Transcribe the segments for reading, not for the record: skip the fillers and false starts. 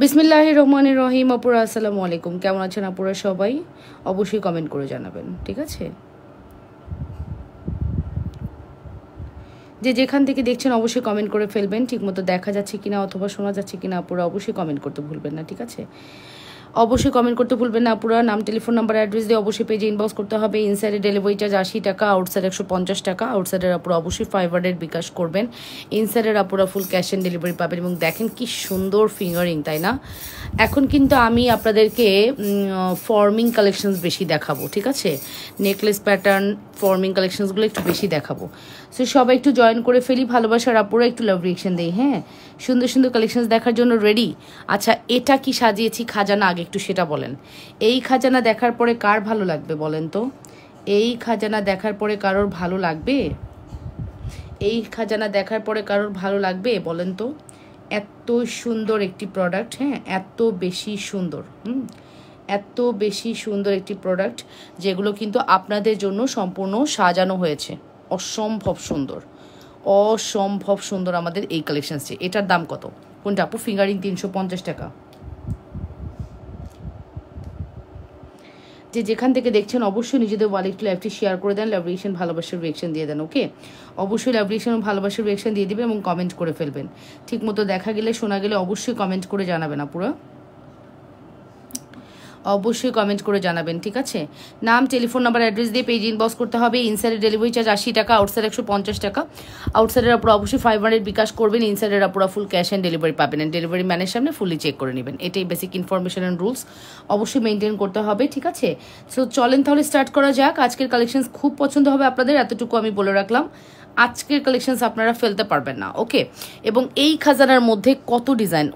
বিসমিল্লাহির রহমানির রহিম। আপুরা আসসালামু আলাইকুম, কেমন আছেন আপুরা সবাই? অবশ্যই কমেন্ট করে জানাবেন, ঠিক আছে? যে যেখান থেকে দেখছেন অবশ্যই কমেন্ট করে ফেলবেন, ঠিকমতো দেখা যাচ্ছে কিনা অথবা শোনা যাচ্ছে কিনা আপুরা অবশ্যই কমেন্ট করতে ভুলবেন না, ঠিক আছে? অবশ্যই কমেন্ট করতে ভুলবেন না আপুরা। নাম, টেলিফোন নাম্বার, অ্যাড্রেস দিয়ে অবশ্যই পেজে ইনবক্স করতে হবে। ইনসাইডে ডেলিভারি চার্জ 80 টাকা, আউটসাইড 150 টাকা। আউটসাইডের আপুরা অবশ্যই 500 বিকাশ করবেন। ইনসাইডের আপুরা ফুল ক্যাশ অন ডেলিভারি পাবেন। এবং দেখেন কি সুন্দর ফিঙ্গারিং, তাই না? এখন কিন্তু আমি আপনাদেরকে ফর্মিং কালেকশনস বেশি দেখাবো, ঠিক আছে? নেকলেস প্যাটার্ন ফর্মিং কালেকশনসগুলো একটু বেশি দেখাবো। সো সবাই একটু জয়েন করে ফেলি, ভালোবাসার আপুরা একটু লাভ রিয়েকশন দেই। হ্যাঁ, সুন্দর সুন্দর কালেকশনস দেখার জন্য রেডি? আচ্ছা, এটা কি সাজিয়েছি খাজানা, আগে একটু সেটা বলেন। এই খাজানা দেখার পরে কার ভালো লাগবে বলেন তো? এই খাজানা দেখার পরে কারোর ভালো লাগবে? এই খাজানা দেখার পরে কারোর ভালো লাগবে বলেন তো? এত সুন্দর একটি প্রোডাক্ট, হ্যাঁ, এত বেশি সুন্দর, এত বেশি সুন্দর একটি প্রোডাক্ট, যেগুলো কিন্তু আপনাদের জন্য সম্পূর্ণ সাজানো হয়েছে। অসম্ভব সুন্দর, অসম্ভব সুন্দর আমাদের এই কালেকশনসটি। এটার দাম কত? কোনটা আপু? ফিঙ্গারিং 350 টাকা। যে যেখান থেকে দেখছেন অবশ্যই নিজেদের ওয়ালেট লাইভটি শেয়ার করে দেন, লাভ রিয়েকশন ভালোবাসার রিয়েকশন দিয়ে দেন। ওকে, অবশ্যই লাভ রিয়েকশন ভালোবাসার রিয়েকশন দিয়ে দিবেন এবং কমেন্ট করে ফেলবেন। ঠিক মতো দেখা গেলে শোনা গেলে অবশ্যই কমেন্ট করে জানাবেন আপুরা, অবশ্যই কমেন্ট করে জানাবেন, ঠিক আছে? নাম, টেলিফোন নাম্বার, অ্যাড্রেস দিয়ে পেজ ইনবক্স করতে হবে। ইনসাইডের ডেলিভারি চার্জ 80 টাকা, আউটসাইড 150 টাকা। আউটসাইডের আপুরা অবশ্যই 500 বিকাশ করবেন। ইনসাইডের আপুরা ফুল ক্যাশ অ্যান্ড ডেলিভারি পাবেন। ডেলিভারি ম্যানের সামনে ফুলি চেক করে নেবেন। এটাই বেসিক ইনফরমেশন অ্যান্ড রুলস, অবশ্যই মেনটেন করতে হবে, ঠিক আছে? সো চলেন তাহলে স্টার্ট করা যাক। আজকের কালেকশন খুব পছন্দ হবে আপনাদের, এতটুকু আমি বলে রাখলাম। আজকের কালেকশনস আপনারা ফেলতে পারবেন না, ওকে? এবং এই খাজানার মধ্যে কত ডিজাইন?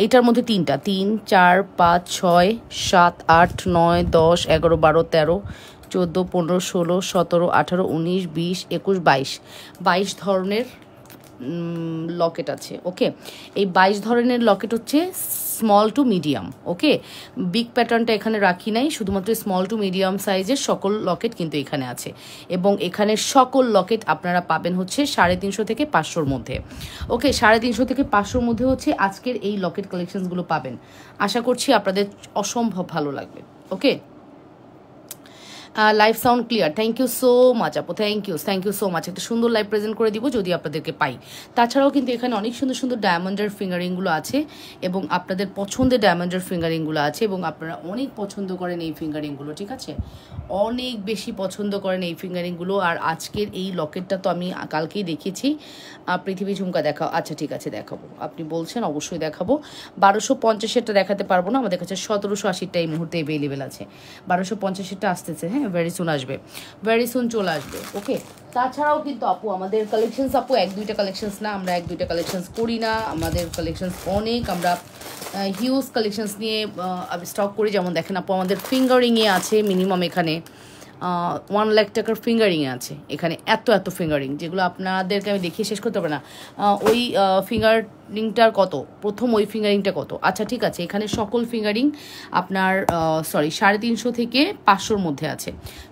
এইটার মধ্যে 3টা, 3, 4, 5, 6, 7, 8, 9, 10, 11, 12, 13, 14, 15, 16, 17, 18, 19, 20, 21, 22 ধরনের লকেট আছে, ওকে? এই 22 ধরনের লকেট হচ্ছে small to medium, okay? Big প্যাটার্নটা এখানে রাখি নাই, শুধুমাত্র স্মল টু মিডিয়াম সাইজের সকল লকেট কিন্তু এখানে আছে। এবং এখানে সকল লকেট আপনারা পাবেন হচ্ছে 350 থেকে 500-র মধ্যে, ওকে? 350 থেকে 500-র মধ্যে হচ্ছে আজকের এই লকেট কালেকশনসগুলো পাবেন। আশা করছি আপনাদের অসম্ভব ভালো লাগবে, okay? Live sound clear, thank you so much আপু, থ্যাংক ইউ সো মাচ। একটা সুন্দর লাইভ প্রেজেন্ট করে দিব যদি আপনাদেরকে পাই। তাছাড়াও কিন্তু এখানে অনেক সুন্দর সুন্দর ডায়মন্ডের ফিঙ্গারিংগুলো আছে এবং আপনাদের পছন্দের ডায়মন্ডের ফিঙ্গারিংগুলো আছে এবং আপনারা অনেক পছন্দ করেন এই ফিঙ্গারিংগুলো, ঠিক আছে? অনেক বেশি পছন্দ করেন এই ফিঙ্গারিংগুলো। আর আজকের এই লকেটটা তো আমি কালকেই দেখেছি। পৃথিবী ঝুমকা দেখাও? আচ্ছা ঠিক আছে, দেখাবো। আপনি বলছেন, অবশ্যই দেখাবো। 1250-এরটা দেখাতে পারবো না, আমাদের কাছে 1780-টা এই মুহূর্তে অ্যাভেলেবেল আছে। 1250-এরটা আসতেছে, হ্যাঁ, ভেরি সুন আসবে, ভেরি সুন চলে আসবে, ওকে? তাছাড়াও কিন্তু আপু আমাদের কালেকশনস, আপু 1-2টা কালেকশনস না, আমরা 1-2টা কালেকশনস করি না, আমাদের কালেকশনস অনেক, আমরা হিউজ কালেকশনস নিয়ে স্টক করি। যেমন দেখেন আপু, আমাদের ফিঙ্গারিংয়ে আছে মিনিমাম এখানে 1 লাখ টাকার ফিঙ্গারিংয়ে আছে এখানে, এত ফিঙ্গারিং, যেগুলো আপনাদেরকে আমি দেখিয়ে শেষ করতে পারবো না। ওই ফিঙ্গারিংটার কত, প্রথম ওই ফিঙ্গারিংটা কত? আচ্ছা ঠিক আছে, এখানে সকল ফিঙ্গারিং আপনার 350 থেকে 500-র মধ্যে আছে।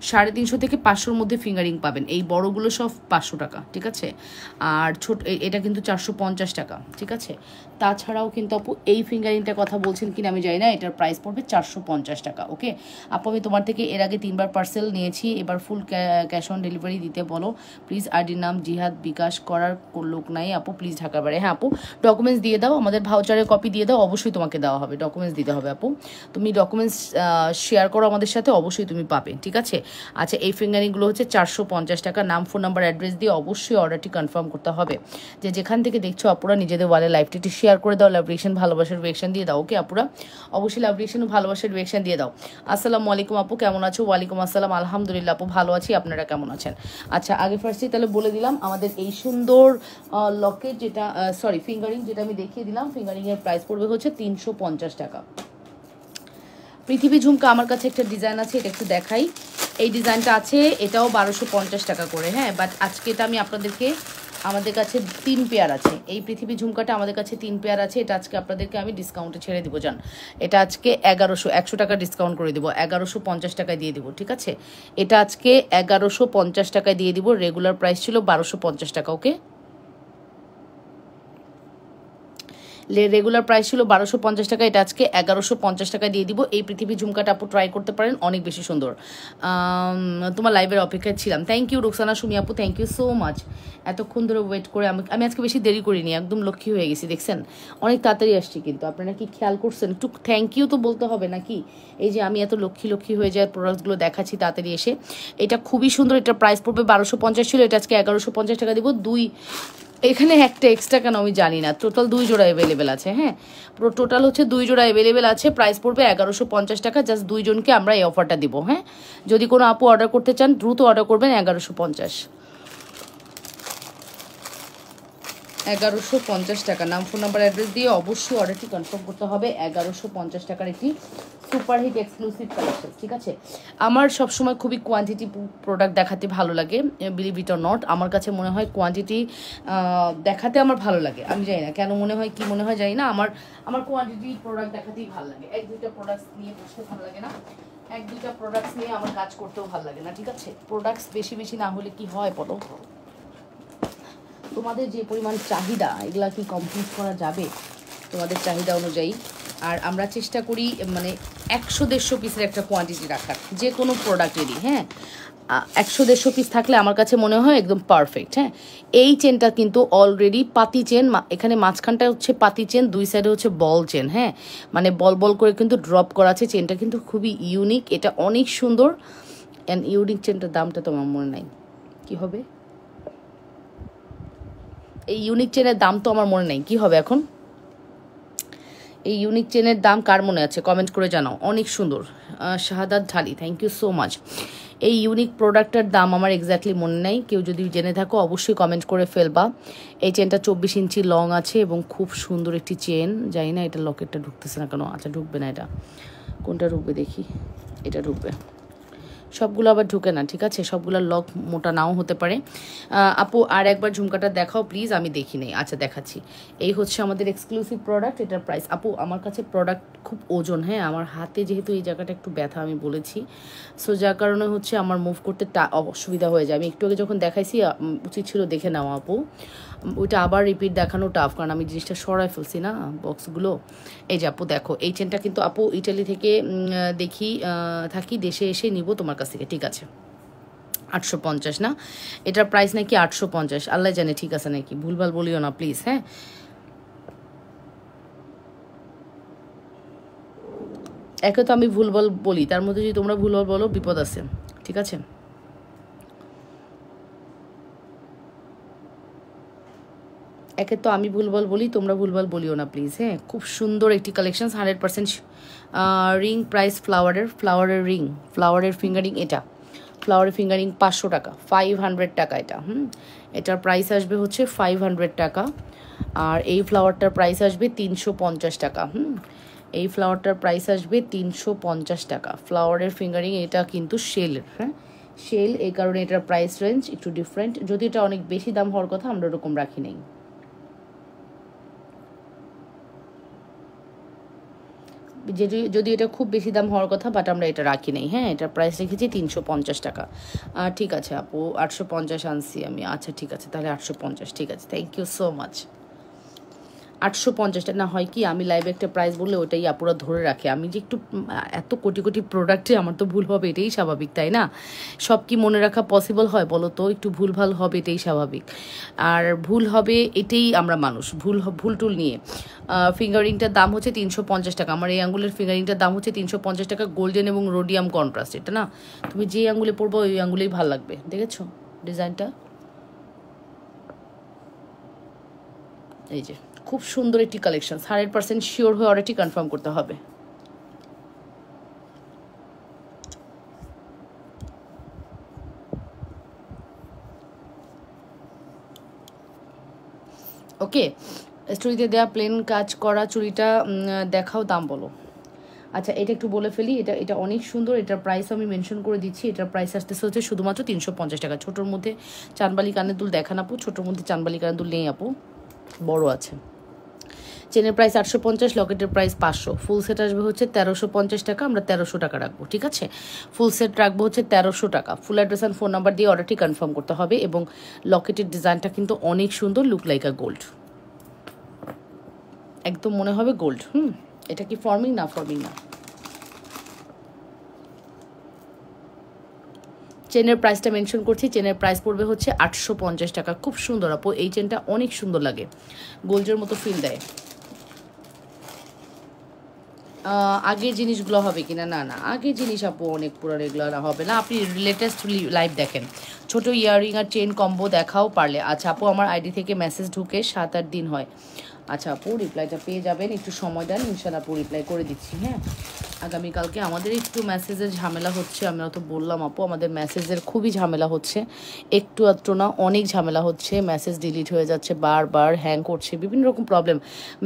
350 থেকে 500-র মধ্যে ফিঙ্গারিং পাবেন। এই বড়গুলো সব 500 টাকা, ঠিক আছে? আর ছোট এটা কিন্তু 450 টাকা, ঠিক আছে? তাছাড়াও কিন্তু আপু এই ফিঙ্গারিংটার কথা বলছেন কিনা আমি জানি না, এটার প্রাইস পড়বে 450 টাকা, ওকে? আপু আমি তোমার থেকে এর আগে 3বার পার্সেল নিয়েছি, এবার ফুল ক্যাশ অন ডেলিভারি দিতে বলো প্লিজ। আইডির নাম জিহাদ, বিকাশ করার লোক নাই আপু, প্লিজ ঢাকার বাইরে। হ্যাঁ আপু, ডকুমেন্টস দিয়ে দাও, আমাদের ভাউচারের কপি দিয়ে দাও, অবশ্যই তোমাকে দেওয়া হবে। ডকুমেন্টস দিতে হবে আপু, তুমি ডকুমেন্টস শেয়ার করো আমাদের সাথে, অবশ্যই তুমি পাবে, ঠিক আছে? আচ্ছা, এই ফিঙ্গারিংগুলো হচ্ছে 450 টাকা। নাম, ফোন নাম্বার, অ্যাড্রেস দিয়ে অবশ্যই অর্ডারটি কনফার্ম করতে হবে। যে যেখান থেকে দেখছো আপুরা নিজেদের ওয়ালে লাইভটি শেয়ার করে দাও, লাভ রিয়েকশন ভালোবাসার রিয়েকশন দিয়ে দাও, ওকে আপুরা? অবশ্যই লাভ রিয়েকশন ভালোবাসার রিয়েকশন দিয়ে দাও। আসসালামু আলাইকুম আপু, কেমন আছো? ওয়ালাইকুম আসসালাম, আলহামদুলিল্লাহ আপু ভালো আছি, আপনারা কেমন আছেন? আচ্ছা, আগে ফার্স্টে তাহলে বলে দিলাম আমাদের এই সুন্দর লকেট, যেটা ফিঙ্গারিং যেটা আমি দেখিয়ে দিলাম, ফিঙ্গারিংয়ের প্রাইস পড়বে হচ্ছে 350 টাকা। পৃথিবী ঝুমকা আমার কাছে একটা ডিজাইন আছে, এটা একটু দেখাই। এই ডিজাইনটা আছে, এটাও 1250 টাকা করে, হ্যাঁ। বাট আজকে এটা আমি আপনাদেরকে, আমাদের কাছে 3 পেয়ার আছে। এই পৃথিবী ঝুমকাটা আমাদের কাছে 3 পেয়ার আছে, এটা আজকে আপনাদেরকে আমি ডিসকাউন্টে ছেড়ে দিব জান। এটা আজকে 100 টাকা ডিসকাউন্ট করে দিব, 1150 টাকায় দিয়ে দিব, ঠিক আছে? এটা আজকে 1150 টাকায় দিয়ে দিব, রেগুলার প্রাইস ছিল 1250 টাকা, ওকে? রেগুলার প্রাইস ছিল 1250 টাকা, এটা আজকে 1150 টাকা দিয়ে দিব। এই পৃথিবী ঝুমকাটা আপু ট্রাই করতে পারেন, অনেক বেশি সুন্দর। তোমার লাইভের অপেক্ষায় ছিলাম। থ্যাংক ইউ রুকসানা সুমি আপু, থ্যাংক ইউ সো মাচ। এতক্ষণ ধরে ওয়েট করে আমি আজকে বেশি দেরি করিনি, একদম লক্ষ্মী হয়ে গেছি, দেখছেন অনেক তাড়াতাড়ি আসছি। কিন্তু আপনারা কি খেয়াল করছেন? একটু থ্যাংক ইউ তো বলতে হবে নাকি? এই যে আমি এত লক্ষ্মী হয়ে যায় প্রোডাক্টগুলো দেখাচ্ছি তাড়াতাড়ি এসে। এটা খুবই সুন্দর, এটা প্রাইস পড়বে 1250 ছিল, এটা আজকে 1150 টাকা দিব। এখানে একটা এক্সট্রা কেন আমি জানি না। টোটাল 2 জোড়া অ্যাভেলেবেল আছে। হ্যাঁ, টোটাল হচ্ছে 2 জোড়া অ্যাভেলেবেল আছে। প্রাইস পড়বে 1150 টাকা। জাস্ট 2 জনকে আমরা এই অফারটা দিব। হ্যাঁ, যদি কোনো আপু অর্ডার করতে চান দ্রুত অর্ডার করবেন। 1150 টাকা। নাম, ফোন নাম্বার, অ্যাড্রেস দিয়ে অবশ্যই অর্ডারটি কনফার্ম করতে হবে। 1150 টাকার একটি সুপার হিট এক্সক্লুসিভ কালেকশন। ঠিক আছে, আমার সবসময় খুবই কোয়ান্টিটি প্রোডাক্ট দেখাতে ভালো লাগে, বিলিভ ইট অর নট। আমার কাছে মনে হয় কোয়ান্টিটি দেখাতে আমার ভালো লাগে। আমি জানি না কেন মনে হয়, কি মনে হয় জানি না, আমার কোয়ান্টিটি প্রোডাক্ট দেখাতেই ভালো লাগে। 1-2টা প্রোডাক্টস নিয়ে বসতে ভালো লাগে না, 1-2টা প্রোডাক্টস নিয়ে আমার কাজ করতেও ভালো লাগে না। ঠিক আছে, প্রোডাক্টস বেশি না হলে কি হয় বলো? তোমাদের যে পরিমাণ চাহিদা, এগুলা কি কমপ্লিট করা যাবে তোমাদের চাহিদা অনুযায়ী? আর আমরা চেষ্টা করি মানে 100-150 পিসের একটা কোয়ান্টিটি রাখার যে কোনো প্রোডাক্টেরই। হ্যাঁ, 100-150 পিস থাকলে আমার কাছে মনে হয় একদম পারফেক্ট। হ্যাঁ, এই চেনটা কিন্তু অলরেডি পাতি চেন, এখানে মাঝখানটা হচ্ছে পাতি চেন, 2 সাইডে হচ্ছে বল চেন। হ্যাঁ, মানে বল করে কিন্তু ড্রপ করা আছে। চেনটা কিন্তু খুবই ইউনিক, এটা অনেক সুন্দর। অ্যান্ড ইউনিক চেনটার দামটা তো আমার মনে নাই, কি হবে এই ইউনিক চেনের দাম তো আমার মনে নেই, কি হবে এখন? এই ইউনিক চেনের দাম কার মনে আছে কমেন্ট করে জানাও। অনেক সুন্দর। শাহাদাত ঢালি, থ্যাংক ইউ সো মাচ। এই ইউনিক প্রোডাক্টটার দাম আমার এক্স্যাক্টলি মনে নেই, কেউ যদি জেনে থাকো অবশ্যই কমেন্ট করে ফেলবা। এই চেনটা 24 ইঞ্চি লং আছে এবং খুব সুন্দর একটি চেন। জানি না এটা লকেটটা ঢুকতেছে না কেন। আচ্ছা, ঢুকবে না, এটা কোনটা ঢুকবে দেখি, এটা ঢুকবে। সবগুলো আবার ঢুকে না, ঠিক আছে, সবগুলোর লক মোটা নাও হতে পারে। আপু আর একবার ঝুমকাটা দেখাও প্লিজ, আমি দেখি নেই। আচ্ছা, দেখাচ্ছি। এই হচ্ছে আমাদের এক্সক্লুসিভ প্রোডাক্ট, এটার প্রাইস। আপু আমার কাছে প্রোডাক্ট খুব ওজন। হ্যাঁ, আমার হাতে যেহেতু এই জায়গাটা একটু ব্যথা আমি বলেছি, সো যার কারণে হচ্ছে আমার মুভ করতে অসুবিধা হয়ে যায়। আমি একটু আগে যখন দেখাইছি উচিত ছিল দেখে নাও আপু, ওইটা আবার রিপিট দেখানো টাফ, কারণ আমি জিনিসটা সরাই ফেলছি না বক্সগুলো। এই যে আপু দেখো, এই চেনটা কিন্তু আপু ইটালি থেকে থাকি, দেশে এসে নিব তোমার কাছ থেকে। ঠিক আছে, 850 না, এটার প্রাইস নাকি 850, আল্লাহ জানে ঠিক আছে নাকি, ভুলভাল বলিও না প্লিজ। হ্যাঁ, একে তো আমি ভুলভাল বলি, তার মধ্যে যদি তোমরা ভুলভাল বলো বিপদ আছে। ঠিক আছে, একে তো আমি ভুলভাল বলি, তোমরা ভুলভাল বলিও না প্লিজ। হ্যাঁ, খুব সুন্দর একটি কালেকশন, 100% রিং প্রাইস ফ্লাওয়ারের রিং, ফ্লাওয়ারের ফিঙ্গারিং। এটা ফ্লাওয়ারের ফিঙ্গারিং 500 টাকা, 500 টাকা এটা। এটার প্রাইস আসবে হচ্ছে 500 টাকা। আর এই ফ্লাওয়ারটার প্রাইস আসবে 350 টাকা। এই ফ্লাওয়ারটার প্রাইস আসবে 350 টাকা। ফ্লাওয়ারের ফিঙ্গারিং, এটা কিন্তু শেলের। হ্যাঁ, শেল, এই কারণে এটার প্রাইস রেঞ্জ একটু ডিফারেন্ট। যদি এটা অনেক বেশি দাম হওয়ার কথা, আমরা ওরকম রাখি নেই। যদি এটা খুব বেশি দাম হওয়ার কথা, বাট আমরা এটা রাখি নেই। হ্যাঁ, এটার প্রাইস রেখেছি 350 টাকা। ঠিক আছে আপু, 850 আনছি আমি। আচ্ছা ঠিক আছে, তাহলে 850। ঠিক আছে, থ্যাংক ইউ সো মাচ। 850 না হয় কি, আমি লাইভে একটা প্রাইস বললে ওইটাই আপুরা ধরে রাখে। আমি যে একটু এত কোটি প্রোডাক্টে আমার তো ভুল হবে, এটাই স্বাভাবিক, তাই না? সব কি মনে রাখা পসিবল হয় বলো তো? একটু ভুলভাল হবে, এটাই স্বাভাবিক। আর ভুল হবে, এটাই আমরা মানুষ, ভুল টুল নিয়ে। ফিঙ্গারিংটার দাম হচ্ছে 350 টাকা। আমার এই আঙ্গুলের ফিঙ্গারিংটার দাম হচ্ছে 350 টাকা। গোল্ডেন এবং রোডিয়াম কন্ট্রাস্ট, এটা না তুমি যে আঙ্গুলে পরবো ওই আঙ্গুলেই ভালো লাগবে। দেখেছো ডিজাইনটা? এই যে খুব সুন্দর একটি কালেকশন, 100% শিওর হয়ে অর্ডারটি কনফার্ম করতে হবে। ওকে, স্টোরিতে দেওয়া প্লেন কাজ করা চুড়িটা দেখাও, দাম বলো। আচ্ছা, এটা একটু বলে ফেলি, এটা অনেক সুন্দর। এটার প্রাইস আমি মেনশন করে দিচ্ছি। এটার প্রাইস আসতেছে হচ্ছে শুধুমাত্র 350 টাকা। ছোটোর মধ্যে চানবালি কানের দুল দেখান আপু, ছোটোর মধ্যে চানবালি কানের দুল নেই আপু, বড় আছে। চেনের প্রাইস 850, লকেটের প্রাইস 500। ফুল সেট আসবে হচ্ছে 1350 টাকা, আমরা 1300 টাকা রাখবো। ঠিক আছে, ফুল সেট রাখবো হচ্ছে 1300 টাকা। Full address and phone number দিয়ে অর্ডারটি কনফার্ম করতে হবে। এবং লকেটের ডিজাইনটা কিন্তু অনেক সুন্দর, লুক লাইক আ গোল্ড। একদম মনে হবে গোল্ড। এটা কি ফর্মিং? না, ফর্মিং না। চেনের প্রাইসটা মেনশন করছি, চেনের প্রাইস পড়বে হচ্ছে 850 টাকা। খুব সুন্দর আপু, এই চেনটা অনেক সুন্দর লাগে, গোল্ডের মতো ফিল দেয়। আগের জিনিসগুলো হবে কিনা? না না, আগের জিনিস আপু অনেক পুরো রেগুলার হবে না। আপনি লেটেস্ট লাইভ দেখেন। ছোট ইয়াররিং আর চেন কম্বো দেখাও পারলে। আচ্ছা আপু, আমার আইডি থেকে মেসেজ ঢুকে 7-8 দিন হয়। আচ্ছা আপু, রিপ্লাইটা পেয়ে যাবেন, একটু সময় দেন, ইনশাল্লাহ আপু রিপ্লাই করে দিচ্ছি। হ্যাঁ, আগামীকালকে আমাদের একটু মেসেজের ঝামেলা হচ্ছে, আমরা তো বললাম আপু আমাদের মেসেজের খুবই ঝামেলা হচ্ছে, একটু আধটু না অনেক ঝামেলা হচ্ছে। মেসেজ ডিলিট হয়ে যাচ্ছে, বারবার হ্যাং করছে, বিভিন্ন রকম প্রবলেম।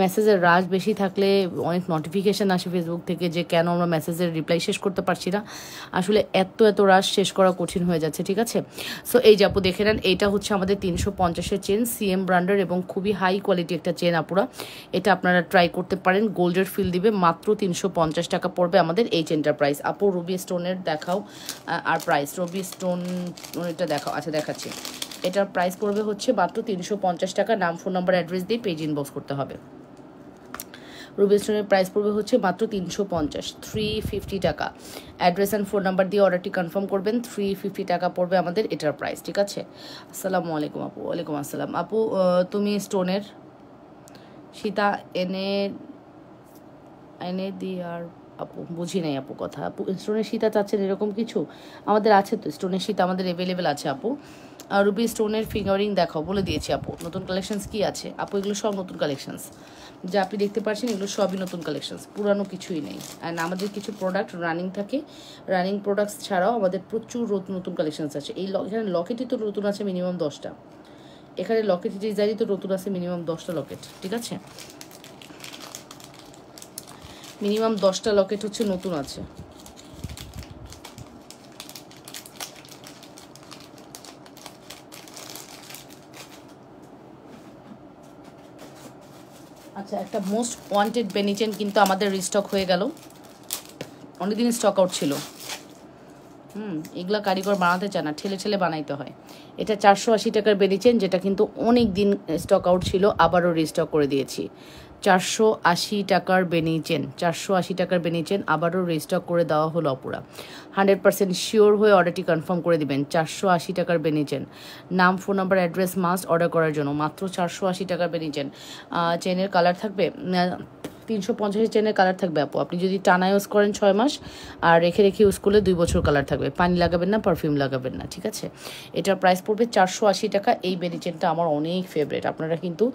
মেসেজের রাশ বেশি থাকলে অনেক নোটিফিকেশান আসে ফেসবুক থেকে যে কেন আমরা মেসেজের রিপ্লাই শেষ করতে পারছি না। আসলে এত রাশ শেষ করা কঠিন হয়ে যাচ্ছে, ঠিক আছে। সো এই যে আপু দেখে নেন, এইটা হচ্ছে আমাদের 350-এর চেন, সিএম ব্র্যান্ডের এবং খুবই হাই কোয়ালিটি একটা চেন আপুরা। এটা আপনারা ট্রাই করতে পারেন, গোল্ডের ফিল দিবে। মাত্র 350 টাকা পড়বে আমাদের এই চেনটার প্রাইস। আপু রুবি স্টোনের দেখাও আর প্রাইস, রুবি স্টোন এটা দেখাও। আচ্ছা দেখাচ্ছি, এটার প্রাইস পড়বে হচ্ছে মাত্র 350 টাকা। নাম, ফোন নাম্বার, অ্যাড্রেস দিয়ে পেজ ইনবক্স করতে হবে। রুবি স্টোনের প্রাইস পড়বে হচ্ছে মাত্র 350, 350 টাকা। অ্যাড্রেস অ্যান্ড ফোন নাম্বার দিয়ে অর্ডারটি কনফার্ম করবেন। 350 টাকা পড়বে আমাদের এটার প্রাইস, ঠিক আছে। আসসালামু আলাইকুম আপু। ওয়ালাইকুম আসসালাম আপু। তুমি স্টোনের সীতা এনে দি আর আপু বুঝি নাই আপু কথা। আপু স্টোনের সীতা চাচ্ছেন এরকম কিছু? আমাদের আছে তো স্টোনের সীতা, আমাদের অ্যাভেলেবেল আছে আপু। রুবি স্টোনের ফিঙ্গারিং দেখাও, বলে দিয়েছি আপু। নতুন কালেকশনস কি আছে আপু? এগুলো সব নতুন কালেকশনস যা আপনি দেখতে পাচ্ছেন, এগুলো সবই নতুন কালেকশনস, পুরানো কিছুই নেই। অ্যান্ড আমাদের কিছু প্রোডাক্ট রানিং থাকে, রানিং প্রোডাক্টস ছাড়াও আমাদের প্রচুর নতুন কালেকশনস আছে। এখানে লকেটই তো নতুন আছে মিনিমাম 10টা, এখানে লকেট ডিজাইনই তো নতুন আছে মিনিমাম 10টা লকেট, ঠিক আছে। মিনিমাম 10টা লকেট হচ্ছে নতুন আছে। আচ্ছা, একটা মোস্ট ওয়ান্টেড বেনিচেন কিন্তু আমাদের রিস্টক হয়ে গেল, অনেকদিন স্টক আউট ছিল। এগুলা কারিগর বানাতে চায় না, ঠেলে বানাইতে হয়। এটা 480 টাকার বেনিচেন, যেটা কিন্তু অনেক দিন স্টক আউট ছিল, আবারও রিস্টক করে দিয়েছি। 480 টাকার বেনিচেন, 480 টাকার বেনিচেন আবারও রিস্টক করে দেওয়া হলো অপুরা। 100% শিওর হয়ে অর্ডারটি কনফার্ম করে দিবেন। 480 টাকার বেনিচেন, নাম, phone number, address must order করার জন্য। মাত্র 480 টাকার বেনিচেন। চেনের কালার থাকবে 350 চেনের কালার থাকবে আপু। আপনি যদি টানা ইউজ করেন 6 মাস, আর রেখে ইউজ করলে 2 বছর কালার থাকবে। পানি লাগাবেন না, পারফিউম লাগাবেন না, ঠিক আছে। এটার প্রাইস পড়বে 480 টাকা। এই বেনি চেনটা আমার অনেক ফেভারিট। আপনারা কিন্তু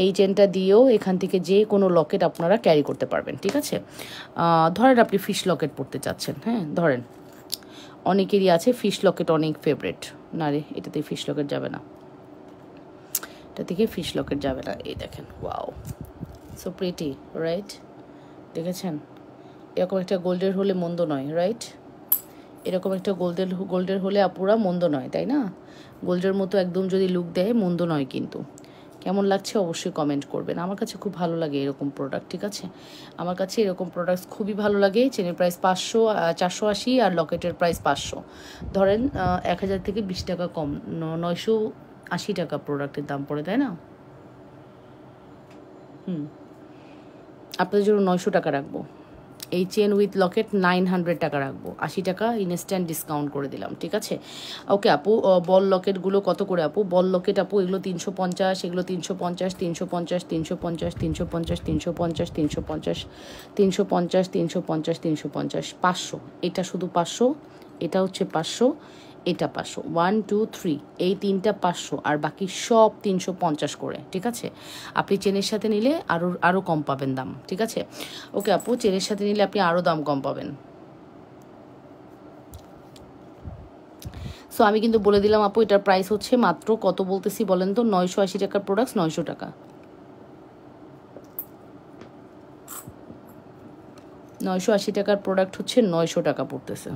এই চেনটা দিয়েও এখান থেকে যে কোনো লকেট আপনারা ক্যারি করতে পারবেন, ঠিক আছে। ধরেন আপনি ফিশ লকেট পড়তে চাচ্ছেন, হ্যাঁ ধরেন, অনেকেরই আছে ফিশ লকেট অনেক ফেভারিট। না রে, এটাতে ফিশ লকেট যাবে না, এটা থেকে ফিশ লকেট যাবে না। এই দেখেন, ওয়াও, সো প্রিটি, রাইট? দেখেছেন, এরকম একটা গোল্ডের হলে মন্দ নয়, রাইট? এরকম একটা গোল্ডের হলে আপুরা মন্দ নয়, তাই না? গোল্ডের মতো একদম যদি লুক দেয়, মন্দ নয় কিন্তু। কেমন লাগছে অবশ্যই কমেন্ট করবেন। আমার কাছে খুব ভালো লাগে এরকম প্রোডাক্ট, ঠিক আছে। আমার কাছে এরকম প্রোডাক্টস খুবই ভালো লাগে। চেনের প্রাইস 500, 480, আর লকেটের প্রাইস 500। ধরেন 1000 থেকে 20 টাকা কম, 980 টাকা প্রোডাক্টের দাম পড়ে, তাই না? আপনাদের জন্য 900 টাকা রাখবো। এই চেন উইথ লকেট 900 টাকা রাখবো, 80 টাকা ইনস্ট্যান্ট ডিসকাউন্ট করে দিলাম, ঠিক আছে। ওকে আপু, বল লকেটগুলো কত করে আপু? বল লকেট আপু এগুলো 350, এগুলো 350, 350, 350, 350, 350, 350, 350, 350, 350, 500। এটা শুধু 500, এটা হচ্ছে 500, এটা 500, 1 2 3, এই তিনটা 500, আর বাকি সব 350 করে, ঠিক আছে। আপনি চেনের সাথে নিলে আরও কম পাবেন দাম, ঠিক আছে। ওকে আপু, চেনের সাথে নিলে আপনি আরও দাম কম পাবেন। সো আমি কিন্তু বলে দিলাম আপু, এটার প্রাইস হচ্ছে মাত্র কত বলতেছি বলেন তো? 980 টাকার প্রোডাক্টস 900 টাকা, 980 টাকার প্রোডাক্ট হচ্ছে 900 টাকা পড়তেছে।